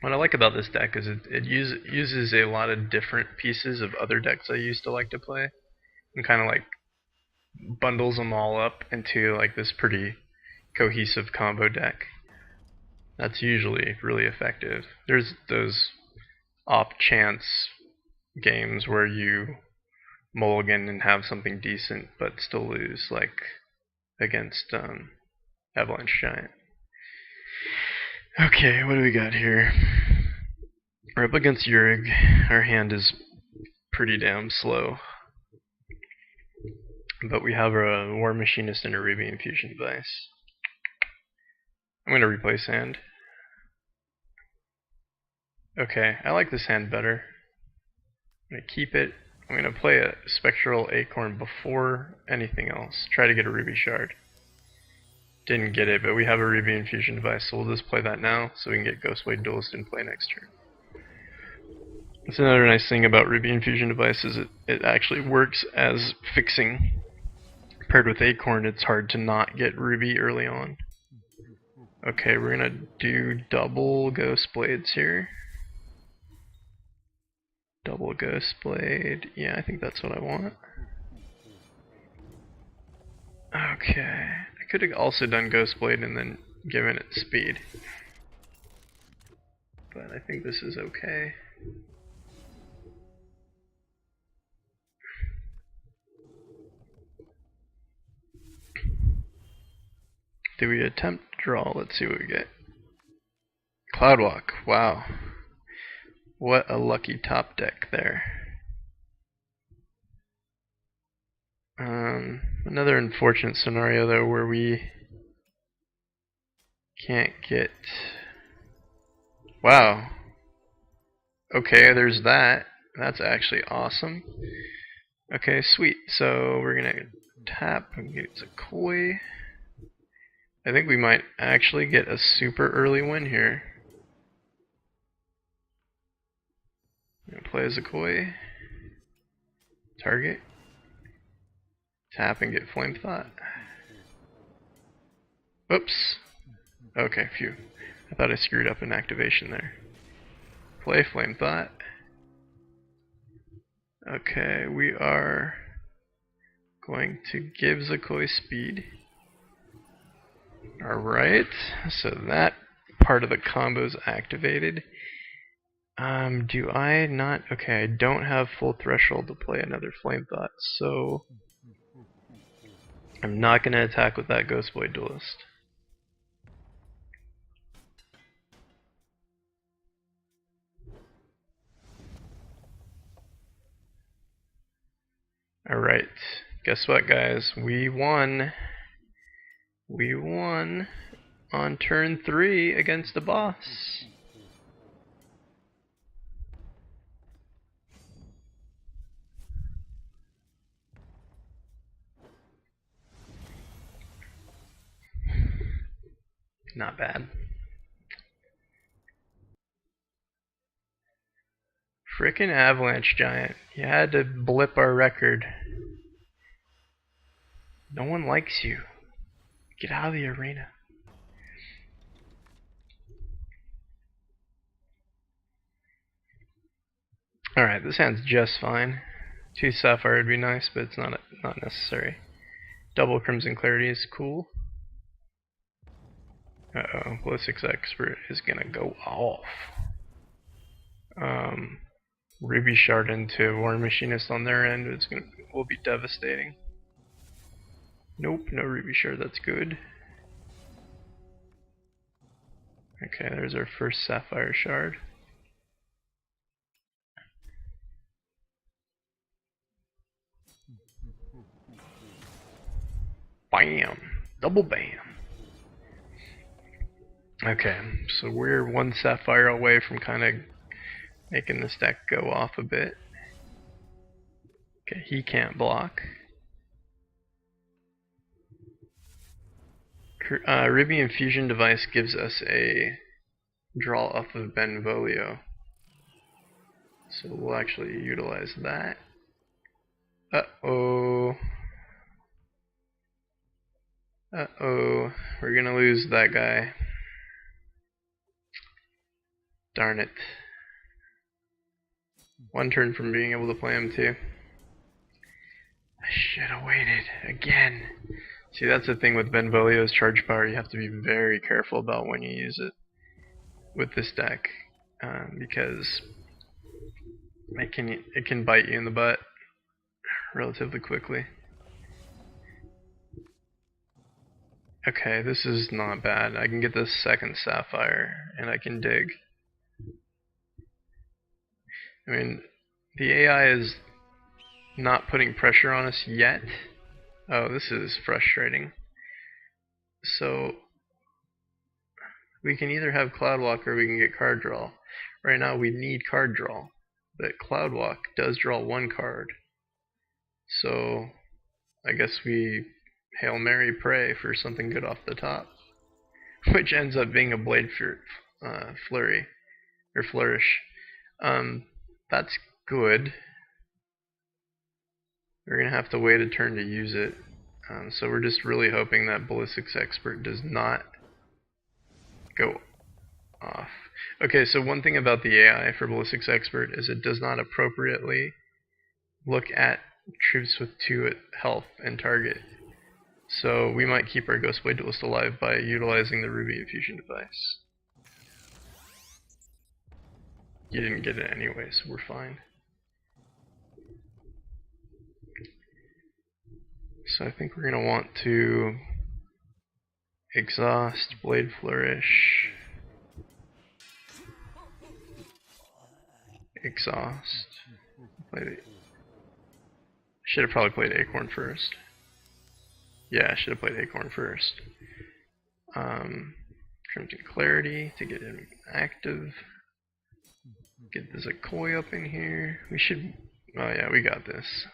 What I like about this deck is it uses a lot of different pieces of other decks I used to like to play, and kind of like bundles them all up into like this pretty cohesive combo deck. That's usually really effective. There's those off chance games where you mulligan and have something decent but still lose, like against Avalanche Giant. Okay, what do we got here? We're up against Yurig. Our hand is pretty damn slow. But we have a War Machinist and a Ruby Infusion Device. I'm going to replace hand. Okay, I like this hand better. I'm going to keep it. I'm going to play a Spectral Acorn before anything else. Try to get a Ruby Shard. Didn't get it, but we have a Ruby Infusion Device, so we'll just play that now so we can get Ghostblade Duelist and play next turn. That's another nice thing about Ruby Infusion Device is it actually works as fixing. Paired with Acorn, it's hard to not get Ruby early on. Okay, we're gonna do double Ghostblades here. Double Ghostblade. Yeah, I think that's what I want. Okay. I could have also done Ghostblade and then given it speed. But I think this is okay. Do we attempt draw? Let's see what we get. CloudWalk. Wow. What a lucky top deck there. Another unfortunate scenario though where we can't get... Wow. Okay, there's that. That's actually awesome. Okay, sweet. So we're gonna tap and get Zakoi. I think we might actually get a super early win here. I'm gonna play Zakoi. Target. Tap and get Flame Thought. Whoops. Okay, phew. I thought I screwed up an activation there. Play Flame Thought. Okay, we are going to give Zakoi speed. Alright, so that part of the combo is activated. Do I not? Okay, I don't have full threshold to play another Flame Thought, so I'm not going to attack with that Ghostblade Duelist. Alright, guess what guys? We won. We won on turn 3 against the boss. Not bad. Frickin' Avalanche Giant. You had to blip our record. No one likes you. Get out of the arena. Alright, this hand's just fine. 2 Sapphire would be nice, but it's not necessary. Double Crimson Clarity is cool. Uh-oh, Ballistics Expert is gonna go off. Ruby Shard into War Machinist on their end will be devastating. Nope, no Ruby Shard, that's good. Okay, there's our first Sapphire Shard. Bam! Double bam! Okay, so we're one sapphire away from kind of making this deck go off a bit. Okay, he can't block. Ruby Infusion Device gives us a draw off of Benvolio. So we'll actually utilize that. Uh-oh. Uh-oh. We're gonna lose that guy. Darn it. One turn from being able to play him too. I should have waited again. See, that's the thing with Benvolio's charge power. You have to be very careful about when you use it with this deck, because it can bite you in the butt relatively quickly. Okay, this is not bad. I can get this second sapphire, and I can dig. I mean, the AI is not putting pressure on us yet. Oh, this is frustrating. So, we can either have CloudWalker or we can get card draw. Right now we need card draw, but CloudWalk does draw one card. So, I guess we Hail Mary pray for something good off the top, which ends up being a Blade Flurry, or Flourish. That's good. We're going to have to wait a turn to use it. So we're just really hoping that Ballistics Expert does not go off. Okay, so one thing about the AI for Ballistics Expert is it does not appropriately look at troops with 2 health and target. So we might keep our Ghostblade Duelist alive by utilizing the Ruby Infusion Device. You didn't get it anyway, so we're fine. So I think we're going to want to exhaust, Blade Flourish, exhaust. Should have probably played Acorn first. Yeah, I should have played Acorn first. Crimson Clarity to get him active. Get the Zakoi up in here. We should. Oh yeah, we got this.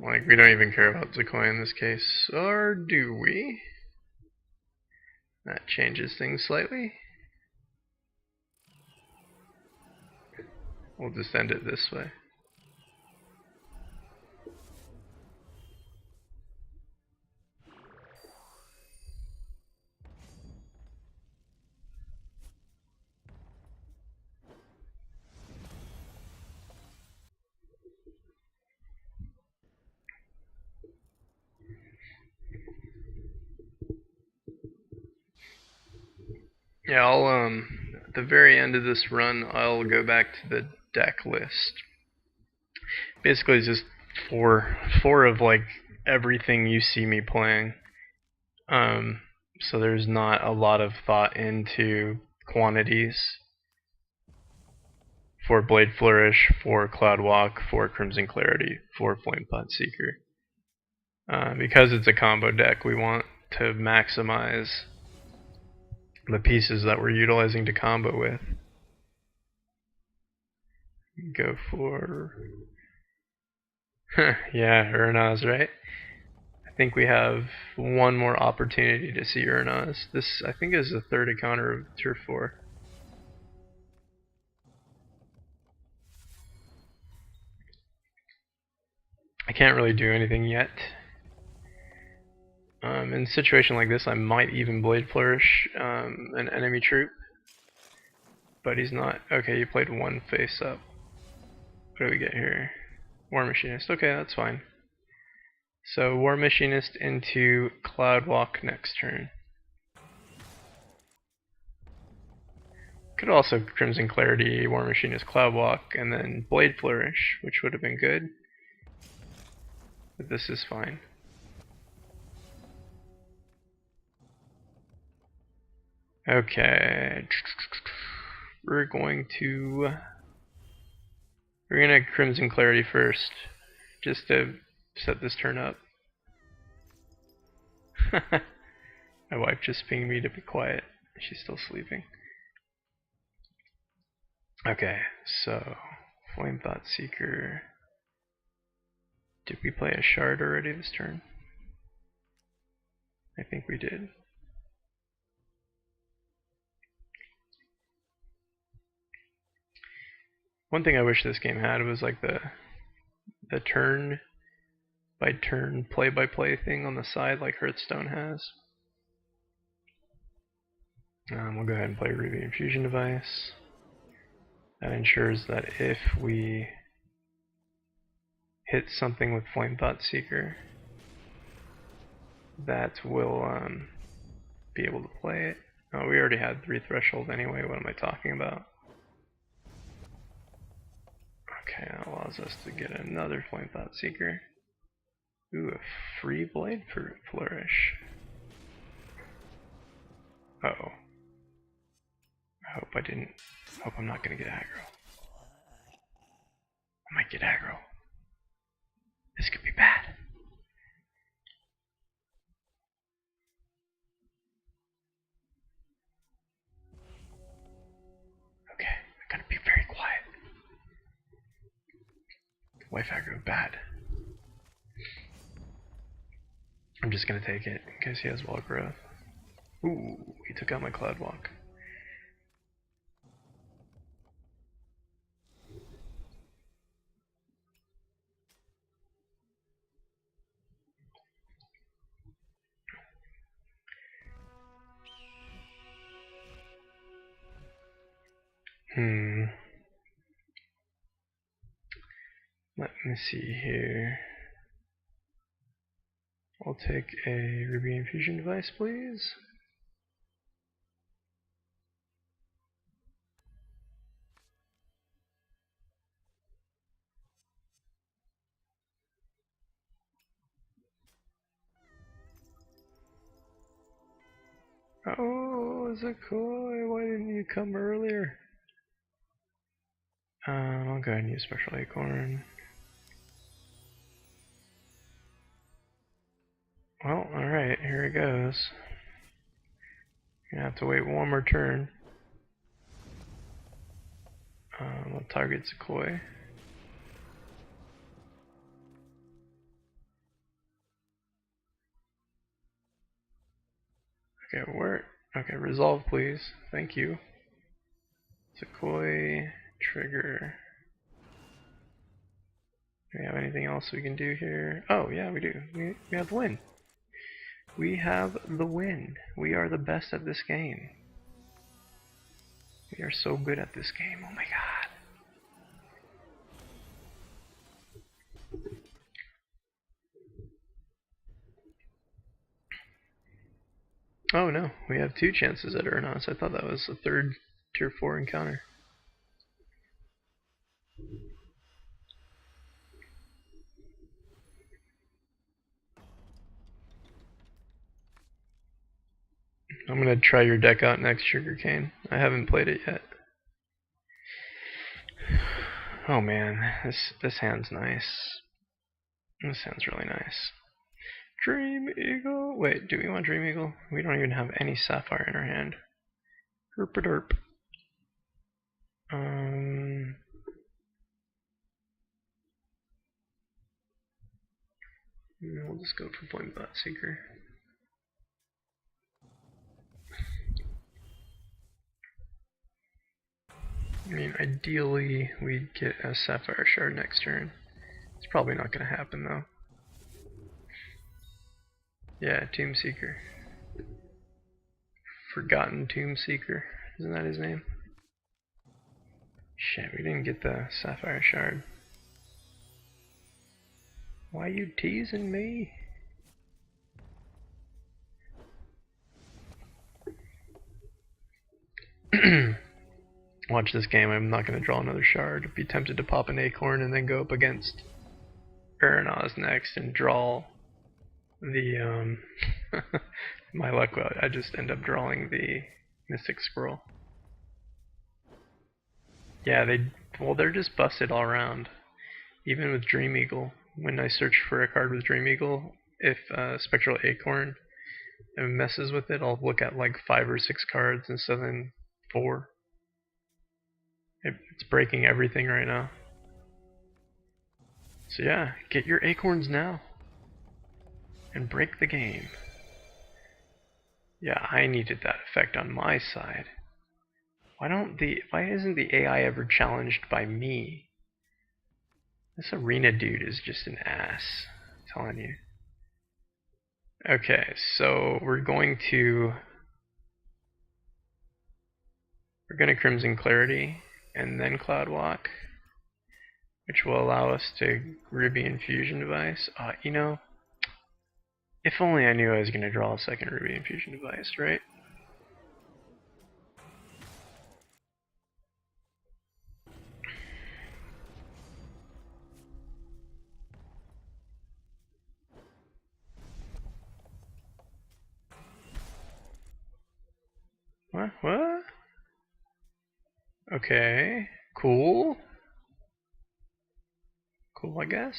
Like, we don't even care about Zakoi in this case. Or do we? That changes things slightly. We'll just end it this way. Yeah, I'll at the very end of this run, I'll go back to the deck list. Basically, it's just four of like everything you see me playing. So there's not a lot of thought into quantities for Blade Flourish, for Cloudwalk, for Crimson Clarity, for Flamepot Seeker. Because it's a combo deck, we want to maximize the pieces that we're utilizing to combo with. Go for yeah, Urnaz, right? I think we have one more opportunity to see Urnaz. This, I think, is the third encounter of Tier 4. I can't really do anything yet. In a situation like this, I might even Blade Flourish an enemy troop. But he's not. Okay, you played one face up. What do we get here? War Machinist. Okay, that's fine. So War Machinist into Cloudwalk next turn. Could also Crimson Clarity, War Machinist, Cloudwalk, and then Blade Flourish, which would have been good. But this is fine. Okay. We're going to We're gonna Crimson Clarity first, just to set this turn up. My wife just pinged me to be quiet. She's still sleeping. Okay, so Flame Thought Seeker. Did we play a shard already this turn? I think we did. One thing I wish this game had was like the turn by turn play by play thing on the side like Hearthstone has. We'll go ahead and play Ruby Infusion Device. That ensures that if we hit something with Flame Thought Seeker, that will be able to play it. Oh, we already had 3 thresholds anyway, what am I talking about? Okay, that allows us to get another Flame Thought Seeker. Ooh, a free Blade Flourish. Uh-oh. I hope I'm not gonna get aggro. I might get aggro. This could be bad. Okay, I gotta be very quiet. Wife aggro bad. I'm just gonna take it in case he has wall growth. Ooh, he took out my CloudWalker. Let me see here. I'll take a Ruby Infusion Device, please. Oh, Zakoi, why didn't you come earlier? I'll go ahead and use Special Acorn. Well, alright, here it goes. Gonna have to wait one more turn. I'll target Zakoi. Okay, where? Okay, resolve please. Thank you. Zakoi, trigger. Do we have anything else we can do here? Oh yeah, we do. We have the win. We have the win. We are the best at this game. We are so good at this game. Oh my god. Oh no, we have 2 chances at Urnos. I thought that was a 3rd tier 4 encounter. I'm gonna try your deck out next, Sugarcane. I haven't played it yet. Oh man, this hand's nice. This hand's really nice. Dream Eagle. Wait, do we want Dream Eagle? We don't even have any Sapphire in our hand. Herpaderp. We'll just go for Flame Thought Seeker. I mean, ideally, we'd get a Sapphire Shard next turn. It's probably not going to happen, though. Yeah, Tomb Seeker. Forgotten Tomb Seeker. Isn't that his name? Shit, we didn't get the Sapphire Shard. Why you teasing me? Watch this game, I'm not going to draw another shard. I'd be tempted to pop an Acorn and then go up against Uranos next and draw the, my luck, I just end up drawing the Mystic Scroll. Yeah, Well, they're just busted all around. Even with Dream Eagle, when I search for a card with Dream Eagle, if Spectral Acorn messes with it, I'll look at like 5 or 6 cards instead of 4. It's breaking everything right now. So yeah, get your acorns now. And break the game. Yeah, I needed that effect on my side. Why isn't the AI ever challenged by me? This arena dude is just an ass, I'm telling you. Okay, so we're going to Crimson Clarity and then CloudWalk, which will allow us to Ruby Infusion Device. You know, if only I knew I was going to draw a second Ruby Infusion Device, right? What? Okay, cool. Cool, I guess.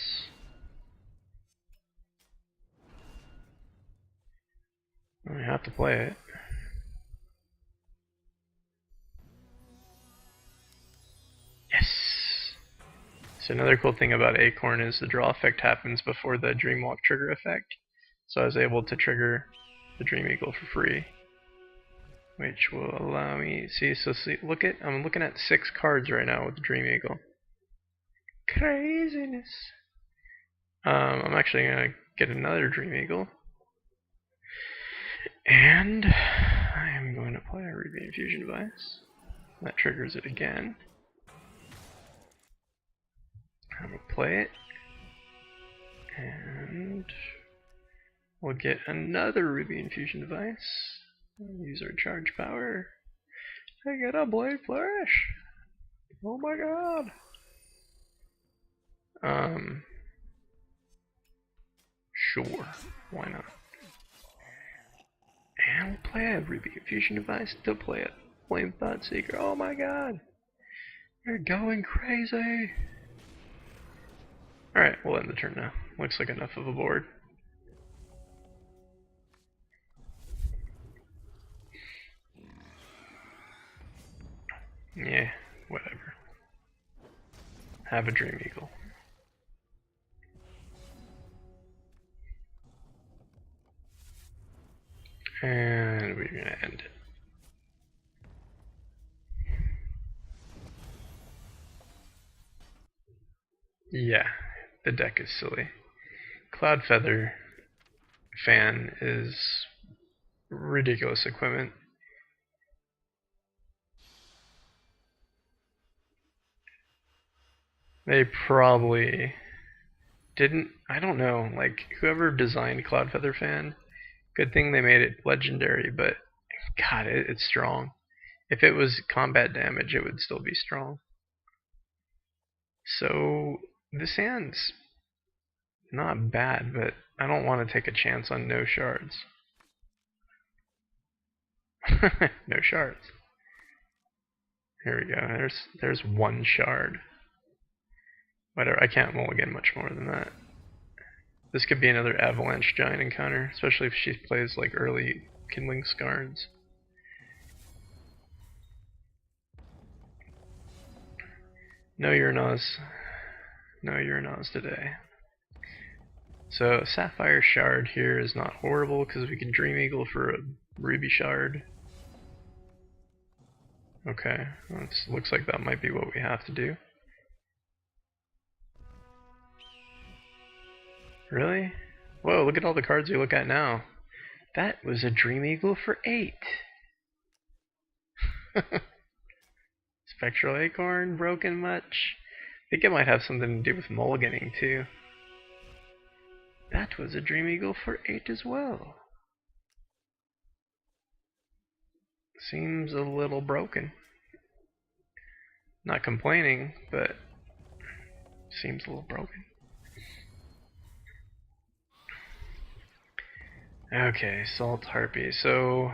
I have to play it. Yes! So another cool thing about Acorn is the draw effect happens before the Dreamwalk trigger effect. So I was able to trigger the Dream Eagle for free, which will allow me see. I'm looking at 6 cards right now with the Dream Eagle. Craziness. I'm actually gonna get another Dream Eagle, and I am going to play a Ruby Infusion Device. That triggers it again. I'm gonna play it, and we'll get another Ruby Infusion Device. Use our charge power. I get a Blade Flourish. Oh my god. Sure. Why not? And we'll play a Ruby Infusion Device. Still play it. Flame Thought Seeker. Oh my god. You're going crazy. Alright, we'll end the turn now. Looks like enough of a board. Yeah, whatever. Have a Dream Eagle. And we're gonna end it. Yeah, the deck is silly. Cloud Feather Fan is ridiculous equipment. They probably didn't. I don't know. Like, whoever designed Cloud Feather Fan, good thing they made it legendary, but god, it's strong. If it was combat damage, it would still be strong. So, this hand's not bad, but I don't want to take a chance on no shards. No shards. Here we go. There's 1 shard. Whatever, I can't mulligan much more than that. This could be another Avalanche Giant encounter, especially if she plays like early Kindling Scards. No Uranos. No Uranos today. So Sapphire Shard here is not horrible because we can Dream Eagle for a Ruby Shard. Okay, well, looks like that might be what we have to do. Really? Whoa, look at all the cards we look at now. That was a Dream Eagle for 8. Spectral Acorn, broken much? I think it might have something to do with mulliganing too. That was a Dream Eagle for 8 as well. Seems a little broken. Not complaining, but seems a little broken. Okay, Salt Harpy. So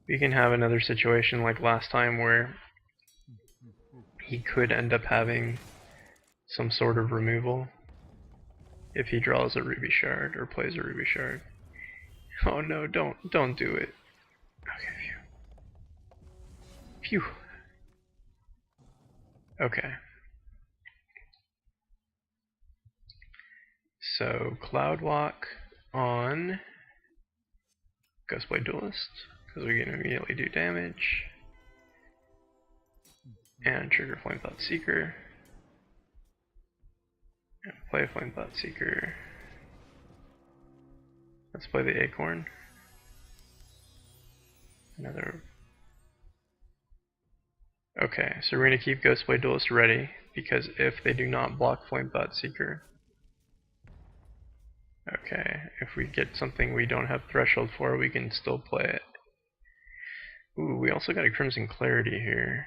we can have another situation like last time where he could end up having some sort of removal if he draws a ruby shard or plays a ruby shard. Oh no, don't do it. Okay, phew. Phew. Okay. So CloudWalk on Ghostblade Duelist, because we can immediately do damage. And trigger Flamethought Seeker. And play Flamethought Seeker. Let's play the Acorn. Another. Okay, so we're going to keep Ghostblade Duelist ready, because if they do not block Flamethought Seeker. Okay, if we get something we don't have Threshold for, we can still play it. Ooh, we also got a Crimson Clarity here.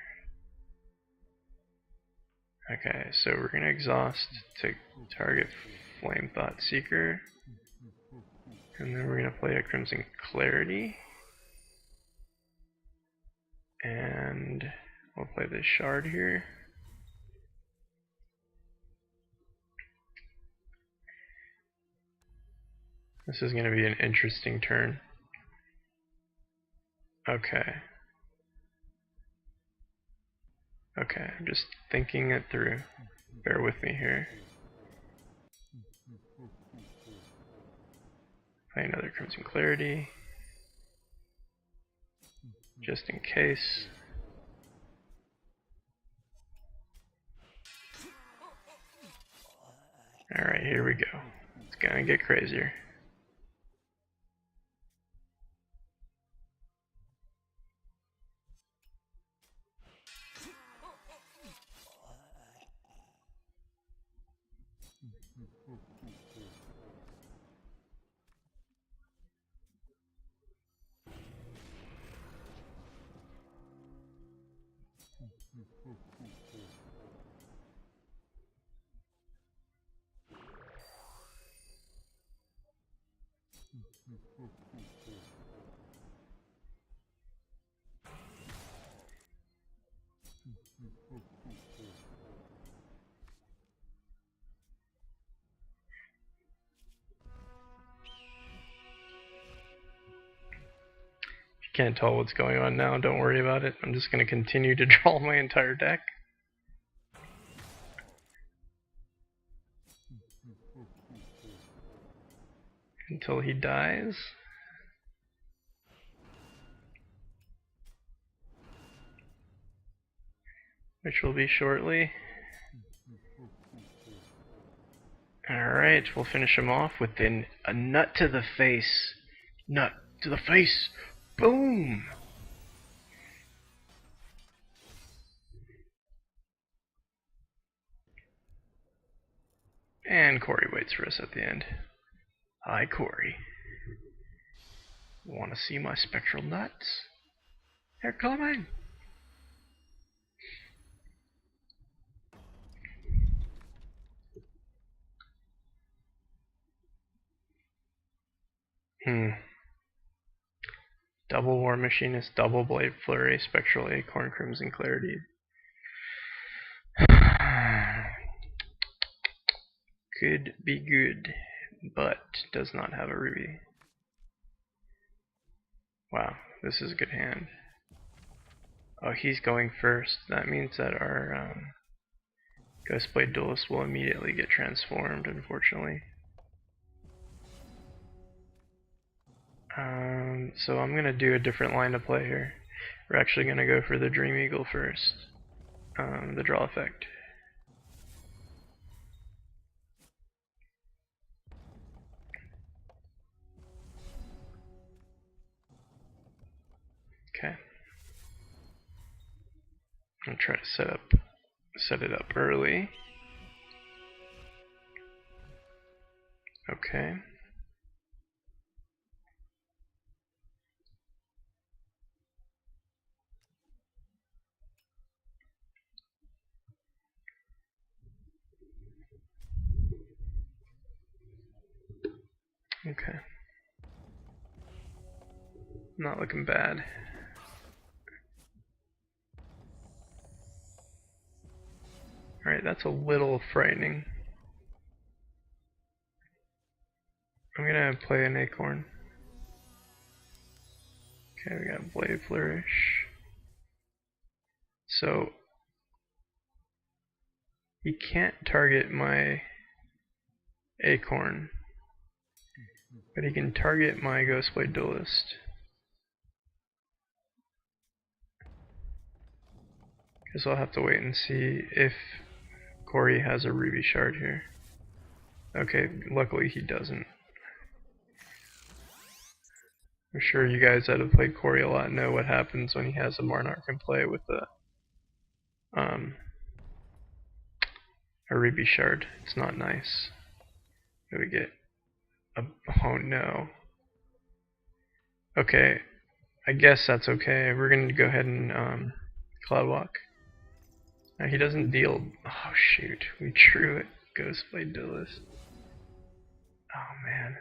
Okay, so we're going to exhaust to target Flamethought Seeker. And then we're going to play a Crimson Clarity. And we'll play this shard here. This is going to be an interesting turn. Okay. Okay, I'm just thinking it through. Bear with me here. Play another Crimson Clarity. Just in case. Alright, here we go. It's gonna get crazier. Can't tell what's going on now, don't worry about it. I'm just going to continue to draw my entire deck. Until he dies. Which will be shortly. Alright, we'll finish him off with a nut to the face. Nut to the face! Boom! And Corey waits for us at the end. Hi, Corey. Want to see my spectral nuts? They're coming! Double War Machinist, double Blade Flurry, Spectral Acorn, Crimson Clarity. Could be good, but does not have a ruby. Wow, this is a good hand. Oh, he's going first. That means that our Ghostblade Duelist will immediately get transformed, unfortunately. So I'm going to do a different line of play here. We're actually going to go for the Dream Eagle first. The draw effect. Okay. I'll try to set it up early. Okay. Okay. Not looking bad. Alright, that's a little frightening. I'm gonna play an acorn. Okay, we got Blade Flourish. So, he can't target my acorn, but he can target my Ghostblade Duelist. Guess I'll have to wait and see if Corey has a Ruby Shard here. Okay, luckily he doesn't. I'm sure you guys that have played Corey a lot know what happens when he has a Monarch in play with a Ruby Shard. It's not nice. What do we get? Oh no. Okay, I guess that's okay. We're going to go ahead and CloudWalk. Now he doesn't deal. Oh shoot, we drew it. Ghostblade Duelist. Oh man,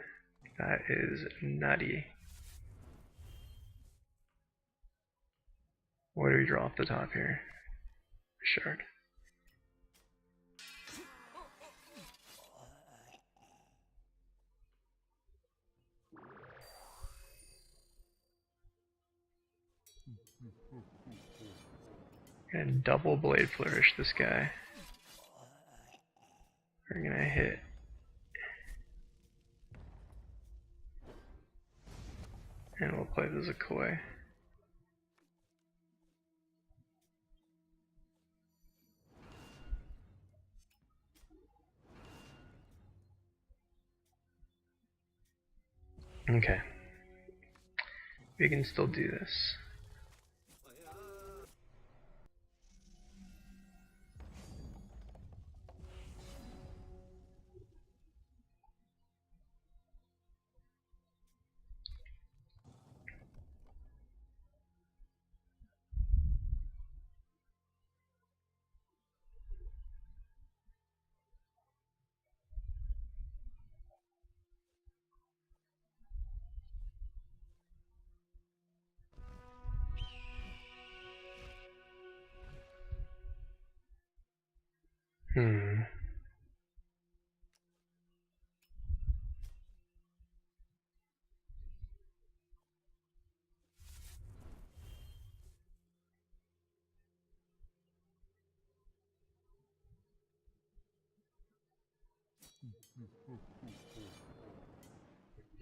that is nutty. What do we draw off the top here? Shard. Gonna double Blade Flourish this guy. We're gonna hit. And we'll play the Zakoi. Okay. We can still do this.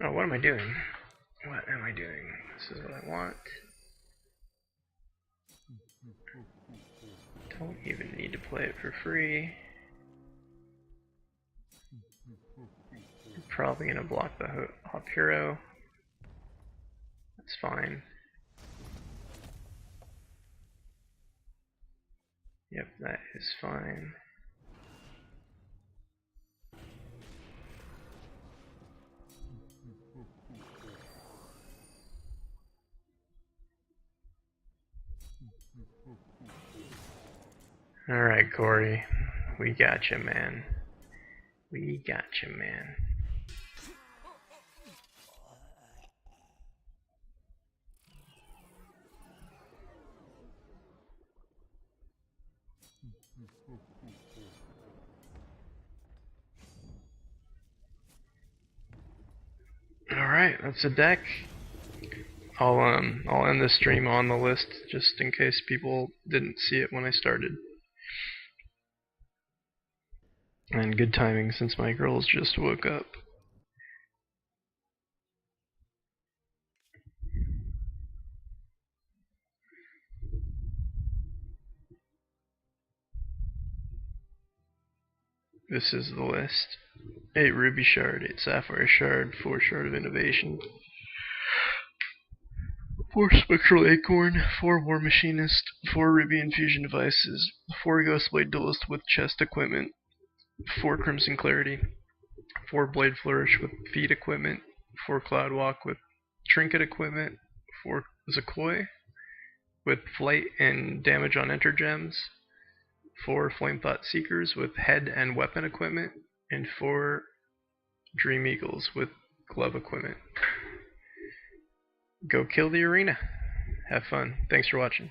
Oh, what am I doing? What am I doing? This is what I want. Don't even need to play it for free. I'm probably gonna block the Hop Hero. That's fine. Yep, that is fine. Alright, Corey. We got you, man. We got you, man. Alright, that's a deck. I'll end the stream on the list just in case people didn't see it when I started. And good timing since my girls just woke up. This is the list. 8 Ruby Shard, 8 Sapphire Shard, 4 Shard of Innovation, 4 Spectral Acorn, 4 War Machinist, 4 Ruby Infusion Devices, 4 Ghostblade Duelist with chest equipment, 4 Crimson Clarity, 4 Blade Flourish with feet equipment, 4 CloudWalk with trinket equipment, 4 Zakoi with flight and damage on enter gems, 4 Flame Thought Seekers with head and weapon equipment, and 4 Dream Eagles with glove equipment. Go kill the arena. Have fun. Thanks for watching.